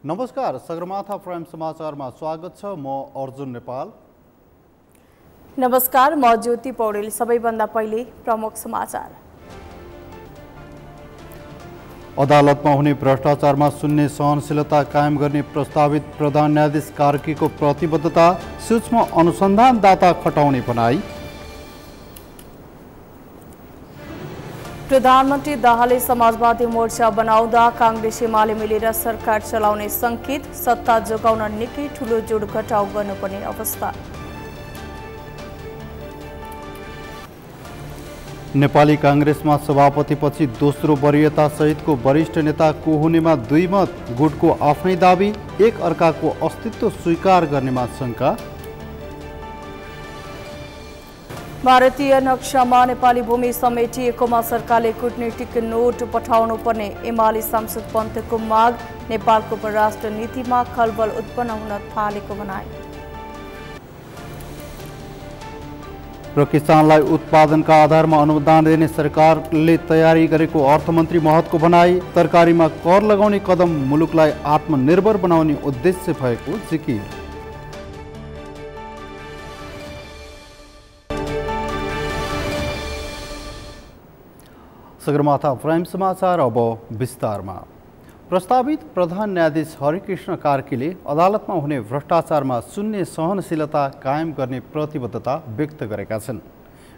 नमस्कार, सगरमाथा प्राइम समाचारमा स्वागत छ। म अर्जुन नेपाल। नमस्कार, म ज्योति पौडेल। सबैभन्दा पहिले प्रमुख समाचार। अदालतमा हुने भ्रष्टाचारमा शून्य सहनशीलता कायम गर्ने प्रस्तावित प्रधान न्यायाधीश कार्कीको प्रतिबद्धता, सूक्ष्म अनुसन्धानदाता खटाउने भनाई। प्रधानमन्त्री दाहालले समाजवादी मोर्चा बनाउँदा कांग्रेस एमाले मिलेर सरकार चलाउने संकेत, सत्ता जोगाउन निकै ठूलो जोड घटाउ गर्नुपर्ने अवस्था। नेपाली कांग्रेसमा सभापतिपछि दोस्रो वरियता सहितको वरिष्ठ नेता को हुनेमा दुई मत, गुटको आफ्नै दाबी, एक अर्काको अस्तित्व स्वीकार गर्नेमा शंका। भारतीय नक्सामा नेपाली भूमि समेटिएकोमा सरकारले कूटनीतिक नोट पठाउनु पर्ने एमाले सांसद पन्तको माग, नेपालको परराष्ट्र नीतिमा खलबल उत्पन्न हुन थालेको भनाई। र किसानलाई उत्पादनका आधारमा अनुदान दिने सरकारले तयारी गरेको अर्थमन्त्री महतको भनाई। तरकारीमा कर लगाउने कदम मुलुकलाई आत्मनिर्भर बनाउने उद्देश्य भएको जिकिर। सगरमाथा प्राइम समाचार अब विस्तारमा। प्रस्तावित प्रधान न्यायाधीश हरिकृष्ण कार्कीले अदालतमा हुने भ्रष्टाचारमा शून्य सहनशीलता कायम गर्ने प्रतिबद्धता व्यक्त गरेका छन्।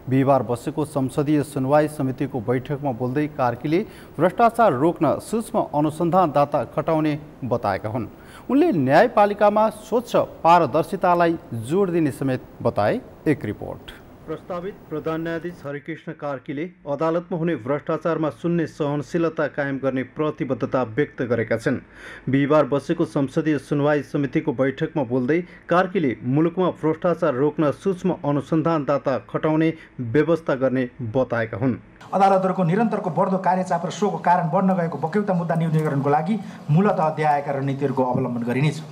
बिहिबार बसेको संसदीय सुनवाई समितिको बैठकमा बोल्दै कार्कीले भ्रष्टाचार रोक्न सूक्ष्म अनुसन्धानदाता खटाउने बताएका हुन्। उनले न्यायपालिकामा स्वच्छ पारदर्शितालाई जोड दिने समेत बताए। एक रिपोर्ट। प्रस्तावित प्रधान न्यायाधीश हरिकृष्ण कार्कीले अदालतमा हुने भ्रष्टाचारमा शून्य सहनशीलता कायम गर्ने प्रतिबद्धता व्यक्त गरेका छन्। बिहिबार बसेको संसदीय सुनवाई समितिको बैठकमा बोल्दै कार्कीले मुलुकमा भ्रष्टाचार रोक्न सूक्ष्म अनुसन्धानदाता खटाउने व्यवस्था गर्ने बताएका हुन्। अदालतहरूको निरन्तरको बढ्दो कार्यचाप र सोको कारण बढ्न गएको बक्यौता मुद्दा न्यूनीकरणको लागि मूलत अध्यायका रणनीतिहरूको अवलम्बन गरिनेछ।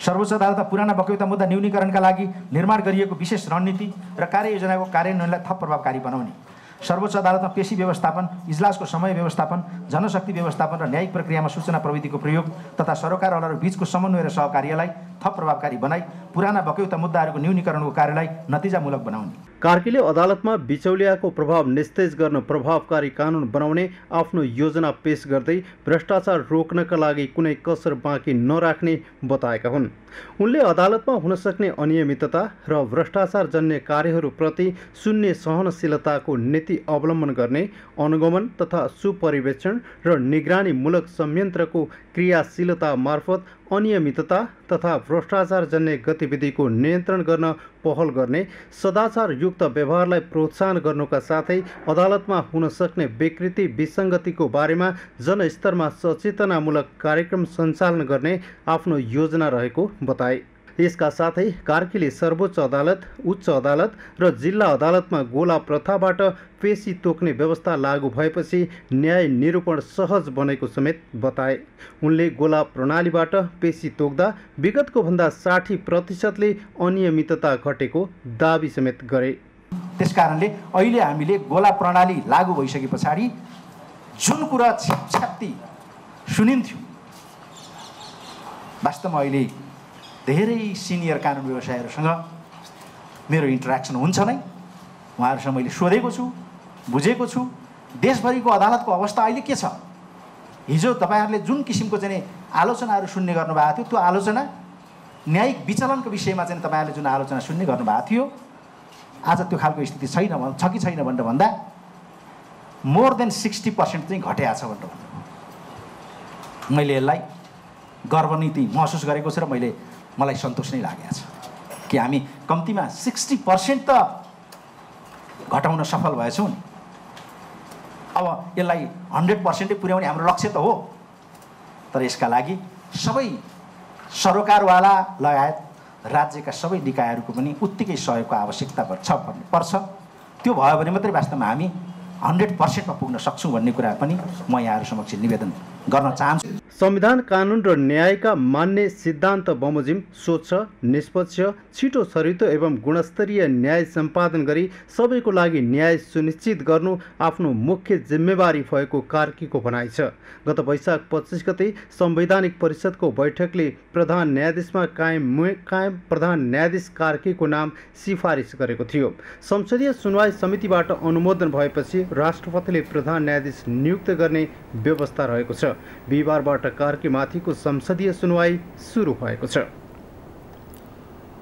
सर्वोच्च अदालतमा पुराना बक्यौता मुद्दा न्यूनीकरणका लागि निर्माण गरिएको विशेष रणनीति र कार्ययोजनाको कार्यान्वयनलाई थप प्रभावकारी बनाउने, सर्वोच्च अदालतमा पेशी व्यवस्थापन, इजलासको समय व्यवस्थापन, जनशक्ति व्यवस्थापन र न्यायिक प्रक्रियामा सूचना प्रविधिको प्रयोग तथा सरकारवालाहरू बीचको समन्वय र सहकार्यलाई थप प्रभावकारी बनाई पुराना बक्यौता मुद्दाहरूको न्यूनीकरणको कार्यलाई नतिजामूलक बनाउने। कार्कीले अदालतमा बिचौलियाको प्रभाव निस्तेज गर्न प्रभावकारी कानुन बनाउने आफ्नो योजना पेश गर्दै भ्रष्टाचार रोक्नका लागि कुनै कसर बाँकी नराख्ने बताएका हुन्। उनले अदालतमा हुन सक्ने अनियमितता र भ्रष्टाचार जन्य कार्यहरूप्रति शून्य सहनशीलताको नीति अवलम्बन गर्ने, अनुगमन तथा सुपरिवेक्षण र निगरानीमूलक संयन्त्रको क्रियाशीलता मार्फत अनियमितता तथा भ्रष्टाचार जन्य गतिविधिको नियन्त्रण गर्न पहल गर्ने, सदाचारयुक्त व्यवहारलाई प्रोत्साहन गर्नुका साथै अदालतमा हुन सक्ने विकृति विसङ्गतिको बारेमा जनस्तरमा सचेतनामूलक कार्यक्रम सञ्चालन गर्ने आफ्नो योजना रहेको बताए। यसका साथै कार्कीले सर्वोच्च अदालत, उच्च अदालत र जिल्ला अदालतमा गोला प्रथाबाट पेशी तोक्ने व्यवस्था लागू भएपछि न्याय निरूपण सहज बनेको समेत बताए। उनले गोला प्रणालीबाट पेशी तोक्दा विगतको भन्दा 60%ले अनियमितता घटेको दाबी समेत गरे। त्यसकारणले अहिले हामीले गोला प्रणाली लागू भइसके पछाडि जुन कुरा छ्याप्छ्याप्ती सुनिन्थ्यो, वास्तवमा अहिले धेरै सिनियर कानुन व्यवसायीहरूसँग मेरो इन्टरेक्सन हुन्छ नै। उहाँहरूसँग मैले सोधेको छु, बुझेको छु देशभरिको अदालतको अवस्था अहिले के छ। हिजो तपाईँहरूले जुन किसिमको चाहिँ आलोचनाहरू सुन्ने गर्नुभएको थियो, त्यो आलोचना न्यायिक विचलनको विषयमा चाहिँ तपाईँहरूले जुन आलोचना सुन्ने गर्नुभएको थियो, आज त्यो खालको स्थिति छैन छ कि छैन भनेर भन्दा मोर देन 60% चाहिँ घटेको छ भनेर भन्नु। मैले यसलाई गर्वनीति महसुस गरेको छु र मलाई सन्तोष नै लागेको छ कि हामी कम्तीमा 60% त घटाउन सफल भएछौँ नि। अब यसलाई 100% पुर्याउने हाम्रो लक्ष्य त हो, तर यसका लागि सबै सरकारवाला लगायत राज्यका सबै निकायहरूको पनि उत्तिकै सहयोगको आवश्यकता पर्छ। त्यो भयो भने मात्रै वास्तवमा हामी 100% मा पुग्न सक्छौँ भन्ने कुरा पनि म यहाँहरू समक्ष निवेदन गर्न चाहन्छु। संविधान, कानुन र न्यायका मान्ने सिद्धान्त बमोजिम स्वच्छ, निष्पक्ष, छिटो छरितो एवं गुणस्तरीय न्याय सम्पादन गरी सबैको लागि न्याय सुनिश्चित गर्नु आफ्नो मुख्य जिम्मेवारी भएको कार्कीको भनाइ छ। गत वैशाख 25 गते संवैधानिक परिषदको बैठकले प्रधान न्यायाधीशमा कायम प्रधान न्यायाधीश कार्कीको नाम सिफारिस गरेको थियो। संसदीय सुनवाई समितिबाट अनुमोदन भएपछि राष्ट्रपतिले प्रधान न्यायाधीश नियुक्त गर्ने व्यवस्था रहेको छ। बिहिबारबाट कार्कीमाथिको संसदीय सुनवाई सुरु भएको छ।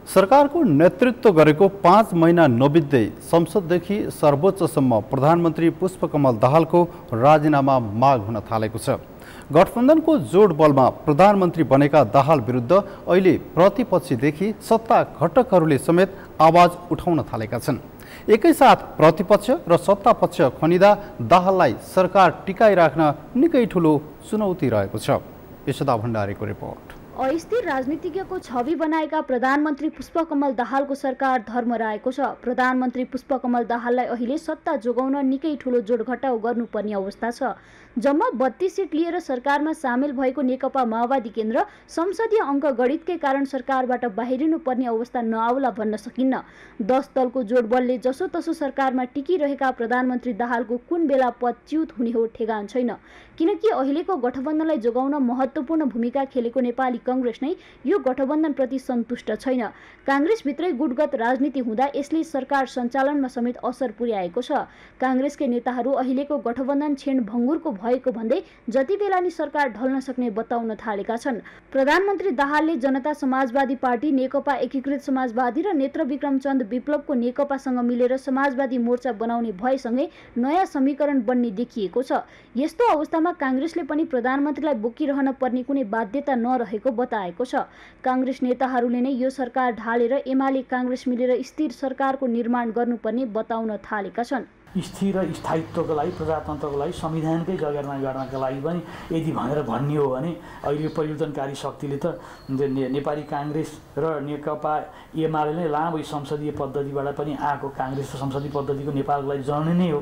सरकारको नेतृत्व गरेको 5 महिना नबित्दै संसददेखि सर्वोच्चसम्म प्रधानमन्त्री पुष्पकमल दाहालको राजीनामा माग हुन थालेको छ। गठबन्धनको जोड बलमा प्रधानमन्त्री बनेका दाहाल विरुद्ध अहिले प्रतिपक्षदेखि सत्ता घटकहरूले समेत आवाज उठाउन थालेका छन्। एकैसाथ प्रतिपक्ष र सत्तापक्ष खनिँदा दाहाललाई सरकार टिकाइराख्न निकै ठुलो चुनौती रहेको छ। यशोदा भण्डारीको रिपोर्ट। अस्थिर राजनीतिज्ञको छवि बनाएका प्रधानमन्त्री पुष्पकमल दाहालको सरकार धर्मराएको छ। प्रधानमन्त्री पुष्पकमल दाहाललाई अहिले सत्ता जोगाउन निकै ठुलो जोडघटाउ गर्नुपर्ने अवस्था छ। जम्मा 32 सिट लिएर सरकारमा सामेल भएको नेकपा माओवादी केन्द्र संसदीय अङ्क गणितकै कारण सरकारबाट बाहिरिनु पर्ने अवस्था नआउला भन्न सकिन्न। 10 दलको जोडबलले जसोतसो सरकारमा टिकिरहेका प्रधानमन्त्री दाहालको कुन बेला पद च्युत हुने हो ठेगान छैन। किनकि अहिलेको गठबन्धनलाई जोगाउन महत्त्वपूर्ण भूमिका खेलेको नेपाली कांग्रेस नै यो गठबन्धनप्रति सन्तुष्ट छैन। कांग्रेसभित्रै गुटगत राजनीति हुँदा यसले सरकार सञ्चालनमा समेत असर पुर्याएको छ। कांग्रेसकै नेताहरू अहिलेको गठबन्धन क्षीणभङ्गुरको भएको भन्दै जति बेला नि सरकार ढल्न सक्ने बताउन थालेका छन्। प्रधानमन्त्री दाहालले जनता समाजवादी पार्टी, नेकपा एकीकृत समाजवादी र नेत्र विक्रमचन्द विप्लवको नेकपासँग मिलेर समाजवादी मोर्चा बनाउने भएसँगै नयाँ समीकरण बन्ने देखिएको छ। यस्तो अवस्थामा कांग्रेसले पनि प्रधानमन्त्रीलाई बोकिरहन पर्ने कुनै बाध्यता नरहेको बताएको छ। कांग्रेस नेताहरूले नै यो सरकार ढालेर एमाले कांग्रेस मिलेर स्थिर सरकारको निर्माण गर्नुपर्ने बताउन थालेका छन्। स्थिर र स्थायित्वको लागि, प्रजातन्त्रको लागि, संविधानकै जगेर्ना गर्नका लागि पनि यदि भनेर भन्ने हो भने अहिले परिवर्तनकारी शक्तिले त नेपाली कांग्रेस र नेकपा एमाले नै लामो संसदीय पद्धतिबाट पनि आएको, कांग्रेस र संसदीय पद्धतिको नेपालको लागि जननी नै हो।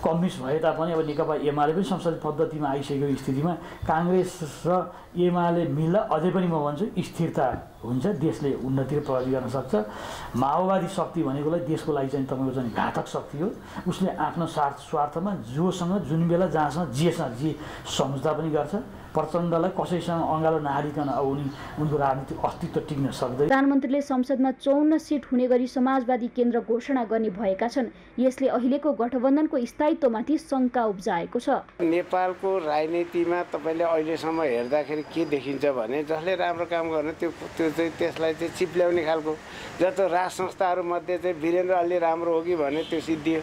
कम्युनिस्ट भए तापनि अब नेकपा एमाले पनि संसदीय पद्धतिमा आइसकेको स्थितिमा कांग्रेस र एमाले मिल्दा अझै पनि म भन्छु स्थिरता हुन्छ, देशले उन्नति र प्रगति गर्न सक्छ। माओवादी शक्ति भनेकोलाई देशको लागि चाहिँ तपाईँको चाहिँ घातक शक्ति हो। उसले आफ्नो स्वार्थमा जोसँग जुन बेला जहाँसँग जे सम्झौता पनि गर्छ। प्रचण्डलाई कसैसँग अँगालो नहालिकन अब उनको राजनीतिक अस्तित्व टिक्न सक्दैन। प्रधानमन्त्रीले संसदमा 54 सिट हुने गरी समाजवादी केन्द्र घोषणा गर्ने भएका छन्। यसले अहिलेको गठबन्धनको स्थायित्वमाथि शङ्का उब्जाएको छ। नेपालको राजनीतिमा तपाईँले अहिलेसम्म हेर्दाखेरि के देखिन्छ भने जसले राम्रो काम गर्ने त्यो चाहिँ त्यसलाई चाहिँ चिप्ल्याउने खालको जस्तो राज संस्थाहरूमध्ये चाहिँ वीरेन्द्र अलि राम्रो हो कि भने त्यो सिद्धियो।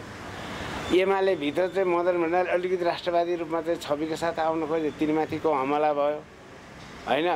एमाले भित्र चाहिँ मदन भण्डारी अलिकति राष्ट्रवादी रूपमा चाहिँ छविको साथ आउनु खोज्यो, तिनीमाथिको हमला भयो होइन।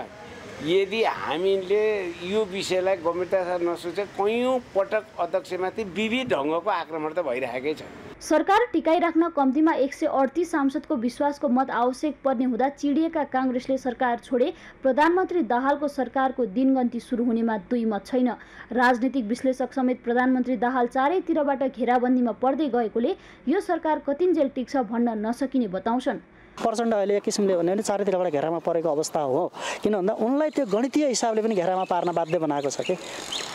यदि हामीले यो विषयलाई गम्भीरता साथ नसोचे कयौँ पटक अध्यक्षमाथि विविध ढङ्गको आक्रमण त भइरहेकै छ। सरकार टिकाइराख्न कम्तीमा 138 सांसदको विश्वासको मत आवश्यक पर्ने हुँदा चिडिएका कांग्रेसले सरकार छोडे प्रधानमन्त्री दाहालको सरकारको दिनगन्ती सुरु हुनेमा दुई मत छैन। राजनीतिक विश्लेषक समेत प्रधानमन्त्री दाहाल चारैतिरबाट घेराबन्दीमा पर्दै गएकोले यो सरकार कतिन्जेल टिक्छ भन्न नसकिने बताउँछन्। प्रचण्ड अहिले एक किसिमले भन्यो भने चारैतिरबाट घेरामा परेको अवस्था हो। किन भन्दा उनलाई त्यो गणितीय हिसाबले पनि घेरामा पार्न बाध्य बनाएको छ कि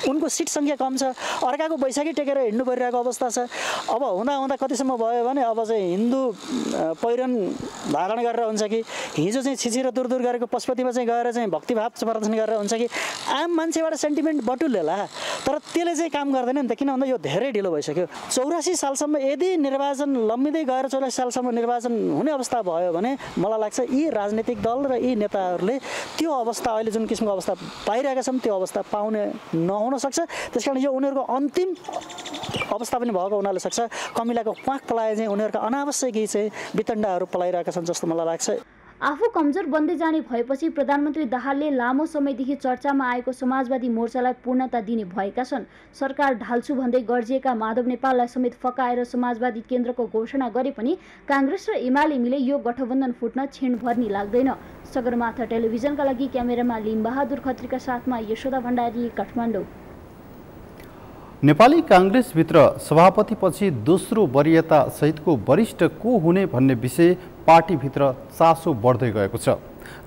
उनको सिट सङ्ख्या कम छ, अर्काको बैशाखी टेकेर हिँड्नु परिरहेको अवस्था छ। अब हुँदा हुँदा कतिसम्म भयो भने अब चाहिँ हिन्दू पहिरन धारण गरेर हुन्छ कि हिजो चाहिँ छिछि र दूर गरेको पशुपतिमा चाहिँ गएर चाहिँ भक्तिभाव प्रदर्शन गरेर हुन्छ कि आम मान्छेबाट सेन्टिमेन्ट बटुलेला, तर त्यसले चाहिँ काम गर्दैन नि त। किन भन्दा यो धेरै ढिलो भइसक्यो। 84 सालसम्म यदि निर्वाचन लम्बिँदै गएर 84 सालसम्म निर्वाचन हुने अवस्था भयो भने मलाई लाग्छ यी राजनीतिक दल र यी नेताहरूले त्यो अवस्था अहिले जुन किसिमको अवस्था पाइरहेका छन् त्यो अवस्था पाउने नहुन सक्छ। त्यसकारण यो उनीहरूको अन्तिम अवस्था पनि भएको हुनाले सक्छ। कमिलाको प्वाख पलाए चाहिँ उनीहरूका अनावश्यक चाहिँ वितण्डाहरू पलाइरहेका छन् जस्तो मलाई लाग्छ। आफू कमजोर बन्दै जाने भएपछि प्रधानमन्त्री दाहालले लामो समयदेखि चर्चामा आएको समाजवादी मोर्चालाई पूर्णता दिने भएका छन्। सरकार ढाल्छु भन्दै गर्जिएका माधव नेपाललाई समेत फकाएर समाजवादी केन्द्रको घोषणा गरे पनि कांग्रेस र एमाले मिले यो गठबन्धन फुट्न क्षीणभर नि लाग्दैन। सगरमाथा टेलिभिजनका लागि क्यामेरामा लिमबहादुर खत्रीका साथमा यशोदा भण्डारी, काठमाडौँ। नेपाली काङ्ग्रेसभित्र सभापतिपछि दोस्रो वरियता सहितको वरिष्ठ को हुने भन्ने विषय पार्टीभित्र चासो बढ्दै गएको छ।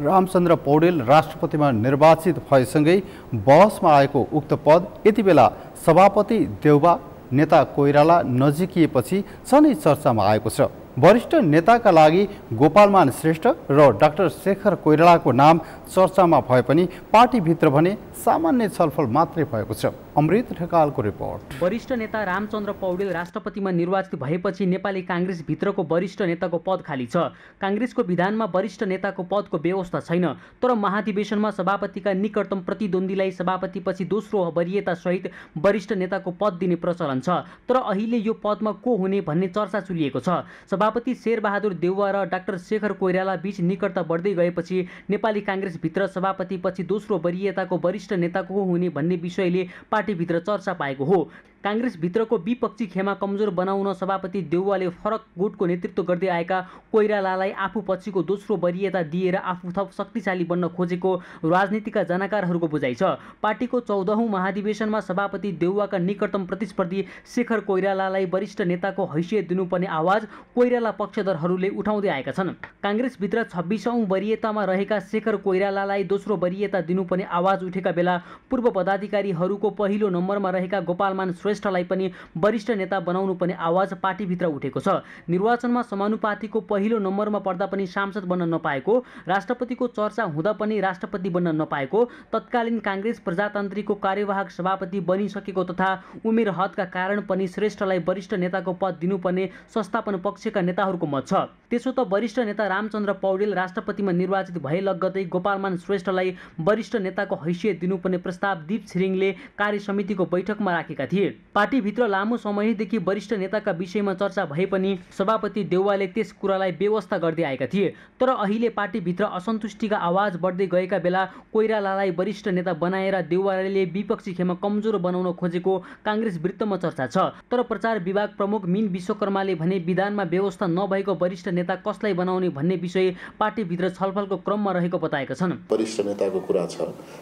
रामचन्द्र पौडेल राष्ट्रपतिमा निर्वाचित भएसँगै बहसमा आएको उक्त पद यति बेला सभापति देउबा नेता कोइराला नजिकिएपछि सधैँ चर्चामा आएको छ। वरिष्ठ नेताका लागि गोपालमान श्रेष्ठ र डाक्टर शेखर कोइरालाको नाम चर्चामा भए पनि पार्टीभित्र भने सामान्य छलफल मात्रै भएको छ। अमृत ढकालको रिपोर्ट। वरिष्ठ नेता रामचन्द्र पौडेल राष्ट्रपतिमा निर्वाचित भएपछि नेपाली काङ्ग्रेसभित्रको वरिष्ठ नेताको पद खाली छ। काङ्ग्रेसको विधानमा वरिष्ठ नेताको पदको व्यवस्था छैन, तर महाधिवेशनमा सभापतिका निकटतम प्रतिद्वन्द्वीलाई सभापतिपछि दोस्रो वरियता सहित वरिष्ठ नेताको पद दिने प्रचलन छ। तर अहिले यो पदमा को हुने भन्ने चर्चा चलिएको छ। सभापति शेरबहादुर देउवा र डाक्टर शेखर कोइराला बीच निकटता बढ्दै गएपछि नेपाली काङ्ग्रेसभित्र सभापतिपछि दोस्रो वरियताको वरिष्ठ नेता को हुने भन्ने विषयले पार्टीभित्र चर्चा पाएको हो। काङ्ग्रेसभित्रको विपक्षी खेमा कमजोर बनाउन सभापति देउवाले फरक गुटको नेतृत्व गर्दै आएका कोइरालालाई आफू पछिको दोस्रो वरियता दिएर आफू थप शक्तिशाली बन्न खोजेको राजनीतिका जानकारहरूको बुझाइ छ। पार्टीको 14औं महाधिवेशनमा सभापति देउवाका निकटतम प्रतिस्पर्धी शेखर कोइरालालाई वरिष्ठ नेताको हैसियत दिनुपर्ने आवाज कोइराला पक्षधरहरूले उठाउँदै आएका छन्। काङ्ग्रेसभित्र 26औं वरियतामा रहेका शेखर कोइरालालाई दोस्रो वरियता दिनुपर्ने आवाज उठेका बेला पूर्व पदाधिकारीहरूको पहिलो नम्बरमा रहेका गोपालमान श्रेष्ठलाई पनि वरिष्ठ नेता बनाउनु पर्ने आवाज पार्टीभित्र उठेको छ। निर्वाचनमा समानुपातिको पहिलो नम्बरमा पर्दा पनि सांसद बन्न नपाएको, राष्ट्रपतिको चर्चा हुँदा पनि राष्ट्रपति बन्न नपाएको, तत्कालीन काङ्ग्रेस प्रजातान्त्रिकको कार्यवाहक सभापति बनिसकेको तथा उमेर हदका कारण पनि श्रेष्ठलाई वरिष्ठ नेताको पद दिनुपर्ने संस्थापन पक्षका नेताहरूको मत छ। त्यसो त वरिष्ठ नेता रामचन्द्र पौडेल राष्ट्रपतिमा निर्वाचित भए लगत्तै गोपालमान श्रेष्ठलाई वरिष्ठ नेताको हैसियत दिनुपर्ने प्रस्ताव दीप छिरिङले कार्यसमितिको बैठकमा राखेका थिए। पार्टीभित्र लामो समयदेखि वरिष्ठ नेताका विषयमा चर्चा भए पनि सभापति देउवाले त्यस कुरालाई व्यवस्था गर्दै आएका थिए। तर अहिले पार्टीभित्र असन्तुष्टिका आवाज बढ्दै गएका बेला कोइरालालाई वरिष्ठ नेता बनाएर देउवाले विपक्षी खेमा कमजोर बनाउन खोजेको काङ्ग्रेस वृत्तमा चर्चा छ। तर प्रचार विभाग प्रमुख मीन विश्वकर्माले भने विधानमा व्यवस्था नभएको वरिष्ठ नेता कसलाई बनाउने भन्ने विषय पार्टीभित्र छलफलको क्रममा रहेको बताएका छन्। वरिष्ठ नेताको कुरा छ,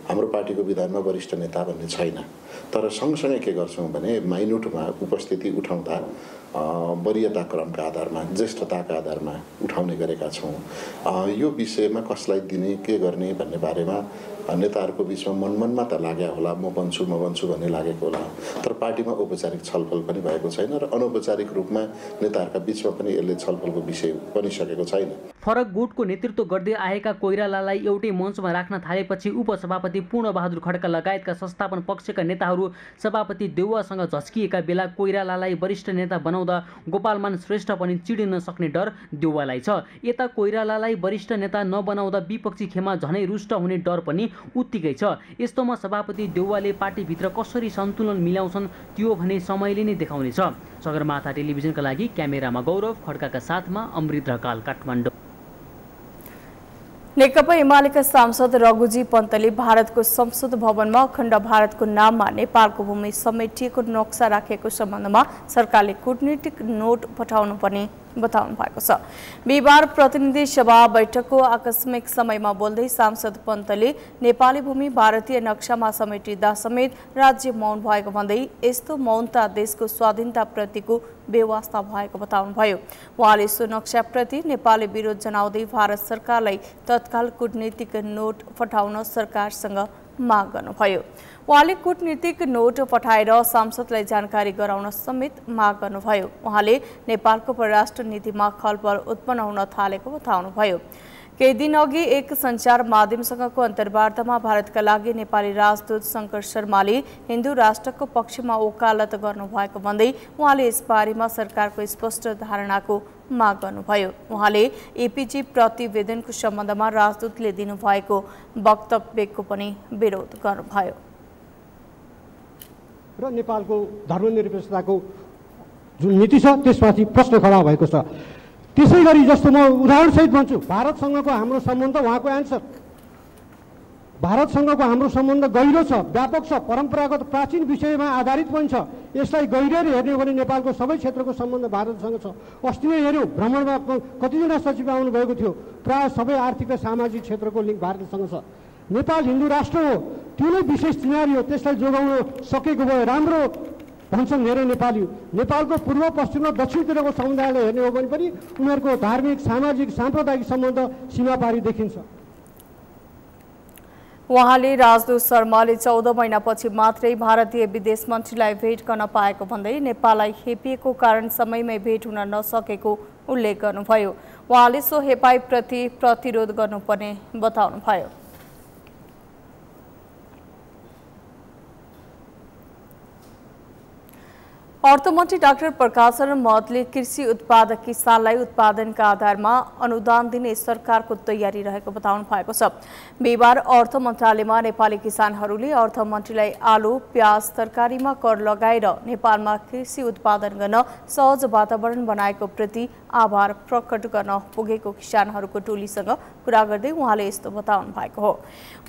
हाम्रो पार्टीको विधानमा वरिष्ठ नेता भन्ने छैन। तर सँगसँगै के गर्छौँ भने माइनुटमा उपस्थिति उठाउँदा वरियता क्रमका आधारमा, ज्येष्ठताका आधारमा उठाउने गरेका छौँ। यो विषयमा कसलाई दिने, के गर्ने भन्ने बारेमा नेताहरूको बिचमा मनमनमा त लाग्यो होला, म बन्छु भन्ने लागेको होला। तर पार्टीमा औपचारिक छलफल पनि भएको छैन र अनौपचारिक रूपमा नेताहरूका बिचमा पनि यसले छलफलको विषय बनिसकेको छैन। फरक गुटको नेतृत्व गर्दै आएका कोइरालालाई एउटै मञ्चमा राख्न थालेपछि उपसभापति पूर्णबहादुर खड्का लगायतका संस्थापन पक्षका नेताहरू सभापति देउवासँग झस्किएका बेला कोइरालालाई वरिष्ठ नेता बनाउँदा गोपालमान श्रेष्ठ पनि चिडिन सक्ने डर देउवालाई छ। यता कोइरालालाई वरिष्ठ नेता नबनाउँदा विपक्षी खेमा झनै रुष्ट हुने डर पनि उत्तिकै छ। यस्तोमा सभापति देउवाले पार्टीभित्र कसरी सन्तुलन मिलाउँछन् त्यो भने समयले नै देखाउनेछ। सगरमाथा टेलिभिजनका लागि क्यामेरामा गौरव खड्काका साथमा अमृत ढकाल, काठमाडौँ। नेकपा एमालेका सांसद रघुजी पन्तले भारतको संसद भवनमा अखण्ड भारतको नाममा नेपालको भूमि समेटिएको नक्सा राखेको सम्बन्धमा सरकारले कूटनीतिक नोट पठाउनु पर्ने बताउनु भएको छ। बिहिबार प्रतिनिधि सभा बैठकको आकस्मिक समयमा बोल्दै सांसद पन्तले नेपाली भूमि भारतीय नक्सामा समेटिँदा समेत राज्य मौन भएको भन्दै यस्तो मौनता देशको स्वाधीनताप्रतिको बेवास्ता भएको बताउनुभयो। उहाँले सो नक्साप्रति नेपाली विरोध जनाउँदै भारत सरकारलाई तत्काल कूटनीतिक नोट पठाउन सरकारसँग माग गर्नुभयो। उहाँले कूटनीतिक नोट पठाएर सांसदलाई जानकारी गराउन समेत माग गर्नुभयो। उहाँले नेपालको परराष्ट्र नीतिमा खलबल उत्पन्न हुन थालेको बताउनुभयो। केही दिन अघि एक सञ्चार माध्यमसँगको अन्तर्वार्तामा भारतका लागि नेपाली राजदूत शङ्कर शर्माले हिन्दू राष्ट्रको पक्षमा वकालत गर्नुभएको भन्दै उहाँले यसबारेमा सरकारको स्पष्ट धारणाको माग गर्नुभयो। उहाँले एपीजी प्रतिवेदनको सम्बन्धमा राजदूतले दिनुभएको वक्तव्यको पनि विरोध गर्नुभयो र नेपालको धर्मनिरपेक्षताको जुन नीति छ त्यसमाथि प्रश्न खडा भएको छ। त्यसै गरी जस्तो म उदाहरणसहित भन्छु, भारतसँगको हाम्रो सम्बन्ध, उहाँको एन्सर, भारतसँगको हाम्रो सम्बन्ध गहिरो छ, व्यापक छ, परम्परागत प्राचीन विषयमा आधारित पनि छ। यसलाई गहिरेर हेर्ने हो भने नेपालको सबै क्षेत्रको सम्बन्ध भारतसँग छ। अस्ति नै हेऱ्यौँ, भ्रमणमा कतिजना सचिव आउनुभएको थियो, प्रायः सबै आर्थिक र सामाजिक क्षेत्रको लिङ्क भारतसँग छ। नेपाल हिन्दू राष्ट्र हो, त्यो नै विशेष चिनारी हो, त्यसलाई जोगाउन सकेको भए राम्रो। भन्छन् धेरै नेपाली नेपालको पूर्व पश्चिम र दक्षिणतिरको समुदायलाई हेर्ने हो भने पनि उनीहरूको धार्मिक सामाजिक साम्प्रदायिक सम्बन्ध सीमापारी देखिन्छ। उहाँले राजदूत शर्माले 14 महिनापछि मात्रै भारतीय विदेश मन्त्रीलाई भेट गर्न पाएको भन्दै नेपाललाई हेपिएको कारण समयमै भेट हुन नसकेको उल्लेख गर्नुभयो। उहाँले सो हेपाइप्रति प्रतिरोध गर्नुपर्ने बताउनुभयो। अर्थमन्त्री डाक्टर प्रकाश शरण महतले कृषि उत्पादक किसानलाई उत्पादनका आधारमा अनुदान दिने सरकारको तयारी रहेको बताउनु भएको छ। बिहिबार अर्थ मन्त्रालयमा नेपाली किसानहरूले अर्थमन्त्रीलाई आलु, प्याज, तरकारीमा कर लगाएर नेपालमा कृषि उत्पादन गर्न सहज वातावरण बनाएको प्रति आभार प्रकट गर्न पुगेको किसानहरूको टोलीसँग कुरा गर्दै उहाँले यस्तो बताउनु भएको हो।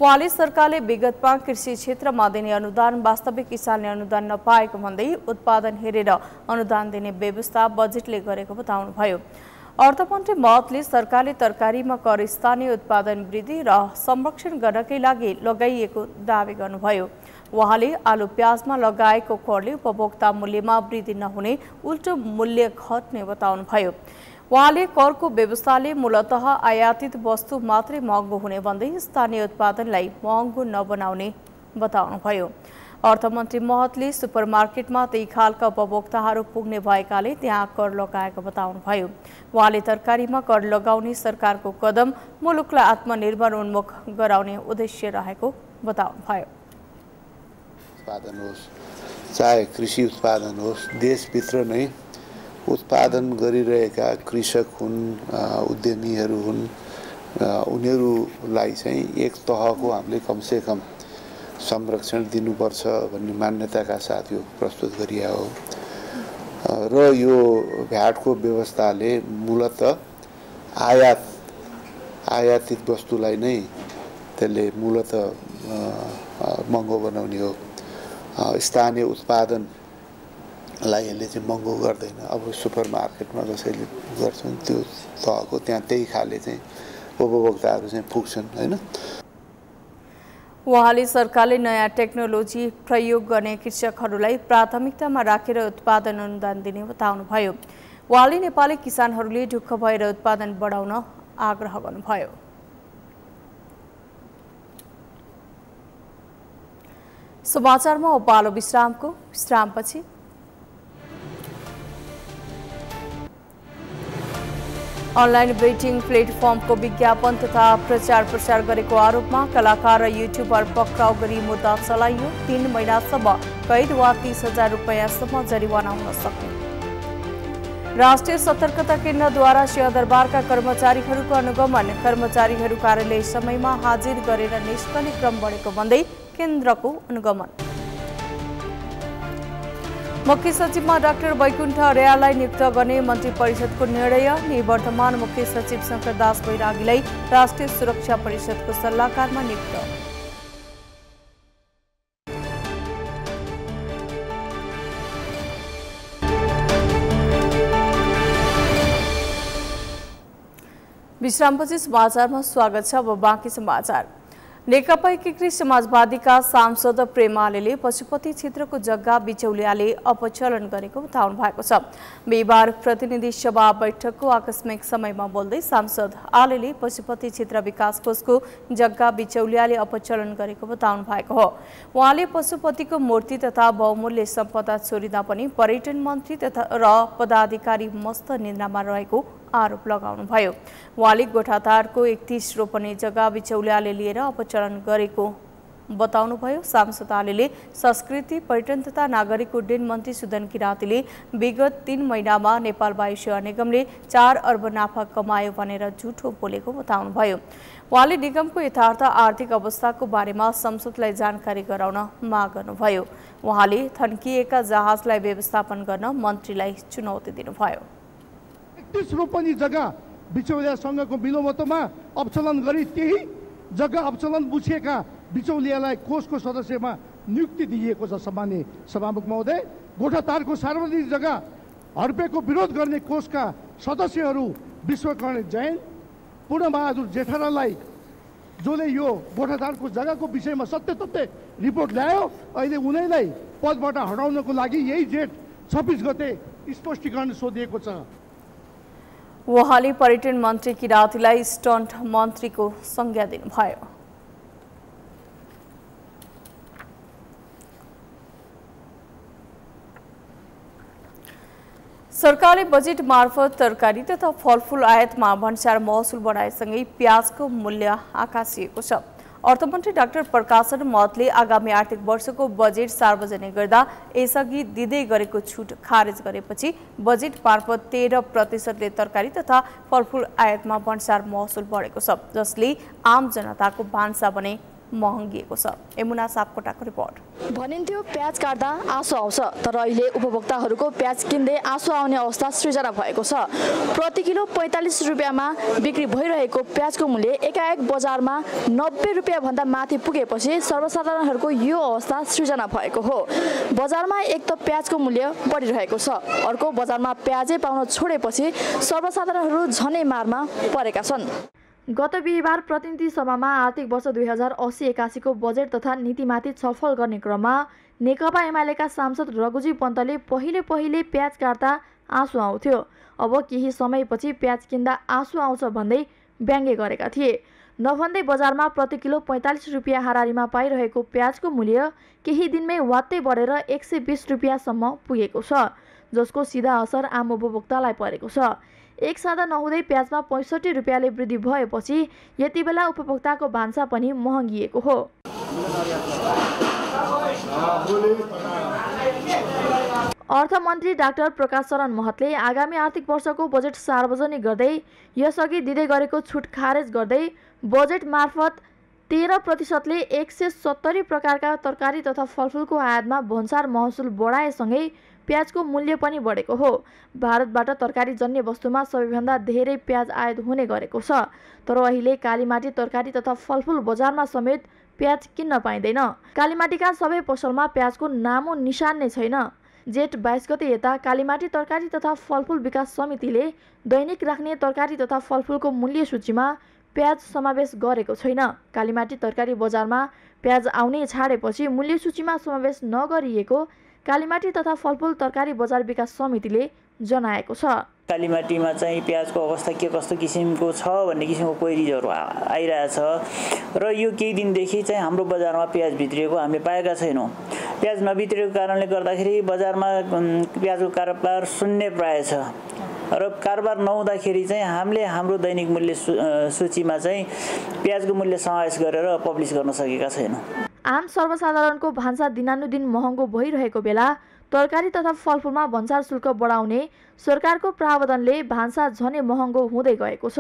उहाँले सरकारले विगतमा कृषि क्षेत्रमा दिने अनुदान वास्तविक किसानले अनुदान नपाएको भन्दै उत्पादन हेरेर अनुदान दिने व्यवस्था बजेटले गरेको बताउनुभयो। अर्थमन्त्री महतले सरकारले तरकारीमा कर स्थानीय उत्पादन वृद्धि र संरक्षण गर्नकै लागि लगाइएको दावी गर्नुभयो। उहाँले आलु प्याजमा लगाएको करले उपभोक्ता मूल्यमा वृद्धि नहुने उल्टो मूल्य घट्ने बताउनुभयो। उहाँले करको व्यवस्थाले मूलतः आयातित वस्तु मात्रै महँगो हुने भन्दै स्थानीय उत्पादनलाई महँगो नबनाउने बताउनुभयो। अर्थमन्त्री महतले सुपरमार्केटमा त्यही खालका उपभोक्ताहरू पुग्ने भएकाले त्यहाँ कर लगाएको बताउनुभयो। उहाँले तरकारीमा कर लगाउने सरकारको कदम मुलुकलाई आत्मनिर्भर उन्मुख गराउने उद्देश्य रहेको बताउनुभयो। उत्पादन होस् चाहे कृषि उत्पादन होस्, देशभित्र नै उत्पादन गरिरहेका कृषक हुन्, उद्यमीहरू हुन्, उनीहरूलाई चाहिँ एक तहको हामीले कमसेकम संरक्षण दिनुपर्छ भन्ने मान्यताका साथ यो प्रस्तुत गरिया हो। र यो भ्याटको व्यवस्थाले मूलतः आयातित वस्तुलाई नै त्यसले मूलतः महँगो बनाउने हो। स्थानीय उत्पादनलाई यसले चाहिँ महँगो गर्दैन। अब सुपरमार्केटमा कसैले गर्छन् त्यो तहको त्यहाँ त्यही खाले चाहिँ उपभोक्ताहरू चाहिँ पुग्छन् हैन। उहाँले सरकारले नयाँ टेक्नोलोजी प्रयोग गर्ने कृषकहरूलाई प्राथमिकतामा राखेर उत्पादन अनुदान दिने बताउनुभयो। उहाँले नेपाली किसानहरूले ढुक्क भएर उत्पादन बढाउन आग्रह गर्नुभयो। समाचारमा अब पालो विश्रामको। विश्रामपछि अनलाइन बेटिङ प्लेटफर्मको विज्ञापन तथा प्रचार प्रसार गरेको आरोपमा कलाकार र युट्युबर पक्राउ गरी मुद्दा चलाइयो। 3 महिनासम्म कैद वा 30,000 रुपैयाँसम्म जरिवाना हुन सक्ने। राष्ट्रिय सतर्कता केन्द्रद्वारा सिंहदरबारका कर्मचारीहरूको अनुगमन। कर्मचारीहरू कार्यालय समयमा हाजिर गरेर निस्कने क्रम बढेको भन्दै केन्द्रको अनुगमन। मुख्य सचिवमा डाक्टर वैकुण्ठ अर्याललाई नियुक्त गर्ने मन्त्री परिषदको निर्णय। निवर्तमान मुख्य सचिव शंकरदास बैरागीलाई राष्ट्रिय सुरक्षा परिषदको सल्लाहकारमा नियुक्त। विश्रामपछि समाचारमा स्वागत छ। अब बाँकी समाचार। नेकपा एकीकृत समाजवादीका सांसद प्रेम आलेले पशुपति क्षेत्रको जग्गा बिचौलियाले अपचलन गरेको बताउनु भएको छ। बिहिबार प्रतिनिधि सभा बैठकको आकस्मिक समयमा बोल्दै सांसद आलेले पशुपति क्षेत्र विकास कोषको जग्गा बिचौलियाले अपचलन गरेको बताउनु भएको हो। उहाँले पशुपतिको मूर्ति तथा बहुमूल्य सम्पदा चोरिँदा पनि पर्यटन मन्त्री तथा र पदाधिकारी मस्त निन्द्रामा रहेको आरोप लगाउनुभयो। उहाँले गोठातारको 31 रोपनी जग्गा बिचौलियाले लिएर अपचलन गरेको बताउनुभयो। सांसद आलेले संस्कृति पर्यटन तथा नागरिक उड्डयन मन्त्री सुदन किराँतीले विगत 3 महिनामा नेपाल वायु सेवा निगमले 4 अर्ब नाफा कमायो भनेर झुठो बोलेको बताउनुभयो। उहाँले निगमको यथार्थ आर्थिक अवस्थाको बारेमा संसदलाई जानकारी गराउन माग गर्नुभयो। उहाँले थन्किएका जहाजलाई व्यवस्थापन गर्न मन्त्रीलाई चुनौती दिनुभयो। 31 रोपनी जग्गा बिचौलिया संघको विलोमतोमा अपचलन गरी त्यही जग्गा अपचलन बुझेका बिचौलियालाई कोषको सदस्यमा नियुक्ति दिइएको छ। सम्माननीय सभामुख महोदय, गोठातारको सार्वजनिक जग्गा हडपेको विरोध गर्ने कोषका सदस्यहरू विश्वकर्ण जैन, पूर्णबहादुर जेठारालाई जसले यो गोठाटारको जग्गाको विषयमा सत्य तथ्य रिपोर्ट ल्यायो, अहिले उनीलाई पदबाट हटाउनको लागि यही जेठ 26 गते स्पष्टीकरण सोधिएको छ। उहाँले पर्यटन मन्त्री किराँतीलाई स्टन्ट मन्त्रीको संज्ञा दिनुभयो। सरकारले बजेट मार्फत तरकारी तथा फलफूल आयातमा भन्सार महसुल बढाएसँगै प्याजको मूल्य आकाशिएको छ। अर्थमन्त्री डाक्टर प्रकाशन मतले आगामी आर्थिक वर्षको बजेट सार्वजनिक गर्दा यसअघि दिँदै गरेको छुट खारेज गरेपछि बजेट मार्फत 13% तरकारी तथा फलफूल आयातमा भन्सार महसुल बढेको छ, जसले आम जनताको भान्सा भने महँगिएको छ। यमुना सापकोटाको रिपोर्ट। भनिन्थ्यो प्याज काट्दा आँसु आउँछ, तर अहिले उपभोक्ताहरूको प्याज किन्दै आँसु आउने अवस्था सृजना भएको छ। प्रति किलो 45 रुपियाँमा बिक्री भइरहेको प्याजको मूल्य एकाएक बजारमा 90 रुपियाँ भन्दा माथि पुगेपछि सर्वसाधारणहरूको यो अवस्था सृजना भएको हो। बजारमा एक त प्याजको मूल्य बढिरहेको छ, अर्को बजारमा प्याजै पाउन छोडेपछि सर्वसाधारणहरू झनै मारमा परेका छन्। गत बिहिबार प्रतिनिधि सभामा आर्थिक वर्ष 2080-81 को बजेट तथा नीतिमाथि छलफल गर्ने क्रममा नेकपा एमालेका सांसद रघुजी पन्तले पहिले प्याज काट्दा आँसु आउँथ्यो, अब केही समयपछि प्याज किन्दा आँसु आउँछ भन्दै व्यङ्ग्य गरेका थिए। नभन्दै बजारमा प्रति किलो 45 रुपियाँ हारारीमा पाइरहेको प्याजको मूल्य केही दिनमै वात्तै बढेर 120 रुपियाँसम्म पुगेको छ, जसको सिधा असर आम उपभोक्तालाई परेको छ। एक सादा नहुँदै प्याजमा 65 रुपियाँले वृद्धि भएपछि यति बेला उपभोक्ताको भान्सा पनि महँगिएको हो। अर्थमन्त्री डाक्टर प्रकाश शरण महतले आगामी आर्थिक वर्षको बजेट सार्वजनिक गर्दै यसअघि दिँदै गरेको छुट खारेज गर्दै बजेट मार्फत 13%ले 170 प्रकारका तरकारी तथा फलफूलको आयातमा भन्सार महसुल बढाएसँगै प्याजको मूल्य पनि बढेको हो। भारतबाट तरकारी जन्य वस्तुमा सबैभन्दा धेरै प्याज आयात हुने गरेको छ, तर अहिले कालीमाटी तरकारी तथा फलफूल बजारमा समेत प्याज किन्न पाइँदैन। कालीमाटीका सबै पसलमा प्याजको नामो निशान नै छैन। जेठ 22 गते यता कालीमाटी तरकारी तथा फलफूल विकास समितिले दैनिक राख्ने तरकारी तथा फलफूलको मूल्य सूचीमा प्याज समावेश गरेको छैन। कालीमाटी तरकारी बजारमा प्याज आउनै छाडेपछि मूल्य सूचीमा समावेश नगरिएको कालीमाटी तथा फलफूल तरकारी बजार विकास समितिले जनाएको छ। कालीमाटीमा चाहिँ प्याजको अवस्था के कस्तो किसिमको छ भन्ने किसिमको क्वेरिजहरू आइरहेछ र यो केही दिनदेखि चाहिँ हाम्रो बजारमा प्याज भित्रिएको हामीले पाएका छैनौँ। प्याज नभित्रिएको कारणले गर्दाखेरि बजारमा प्याजको कारोबार शून्य प्राय छ र कारोबार नहुँदाखेरि चाहिँ हामीले हाम्रो दैनिक मूल्य सूचीमा चाहिँ प्याजको मूल्य समावेश गरेर पब्लिस गर्न सकेका छैनौँ। आम सर्वसाधारणको भान्सा दिनानुदिन महँगो भइरहेको बेला तरकारी तथा फलफूलमा भन्सार शुल्क बढाउने सरकारको प्रावधानले भान्सा झनै महँगो हुँदै गएको छ।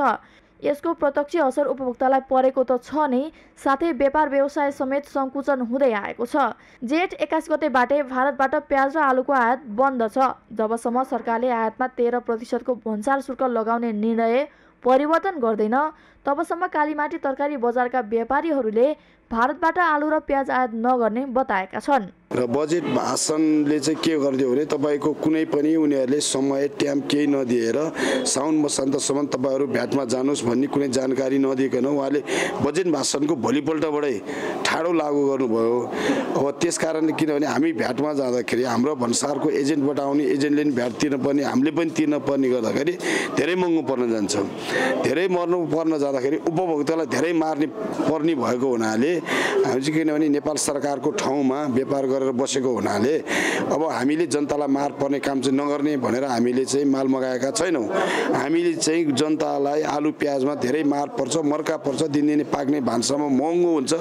यसको प्रत्यक्ष असर उपभोक्तालाई परेको त छ नै, साथै व्यापार व्यवसाय समेत सङ्कुचन हुँदै आएको छ। जेठ 21 गतेबाटै भारतबाट प्याज र आलुको आयात बन्द छ। जबसम्म सरकारले आयातमा 13% को भन्सार शुल्क लगाउने निर्णय परिवर्तन गर्दैन, तबसम्म कालीमाटी तरकारी बजारका व्यापारीहरूले भारतबाट आलु र प्याज आयात नगर्ने बताएका छन्। र बजेट भाषणले चाहिँ के गरिदियो भने तपाईँको कुनै पनि उनीहरूले समय टाइम केही नदिएर साउन मसान्तसम्म तपाईँहरू भ्याटमा जानुहोस् भन्ने कुनै जानकारी नदिकन उहाँले बजेट भाषणको भोलिपल्टबाटै ठाडो लागू गर्नुभयो। अब त्यस कारणले किनभने हामी भ्याटमा जाँदाखेरि हाम्रो भन्सारको एजेन्टबाट आउने एजेन्टले पनि भ्याट तिर्नुपर्ने, हामीले पनि तिर्नुपर्ने गर्दाखेरि धेरै महँगो पर्न जान्छ। धेरै मर्नु पर्न जाँदाखेरि उपभोक्तालाई धेरै मार्ने पर्ने भएको हुनाले हामी चाहिँ किनभने नेपाल सरकारको ठाउँमा व्यापार गरेर बसेको हुनाले अब हामीले जनतालाई मार पर्ने काम चाहिँ नगर्ने भनेर हामीले चाहिँ माल मगाएका छैनौँ। हामीले चाहिँ जनतालाई आलु प्याजमा धेरै मार पर्छ, मर्का पर्छ, दिनदिनै पाक्ने भान्सामा महँगो हुन्छ।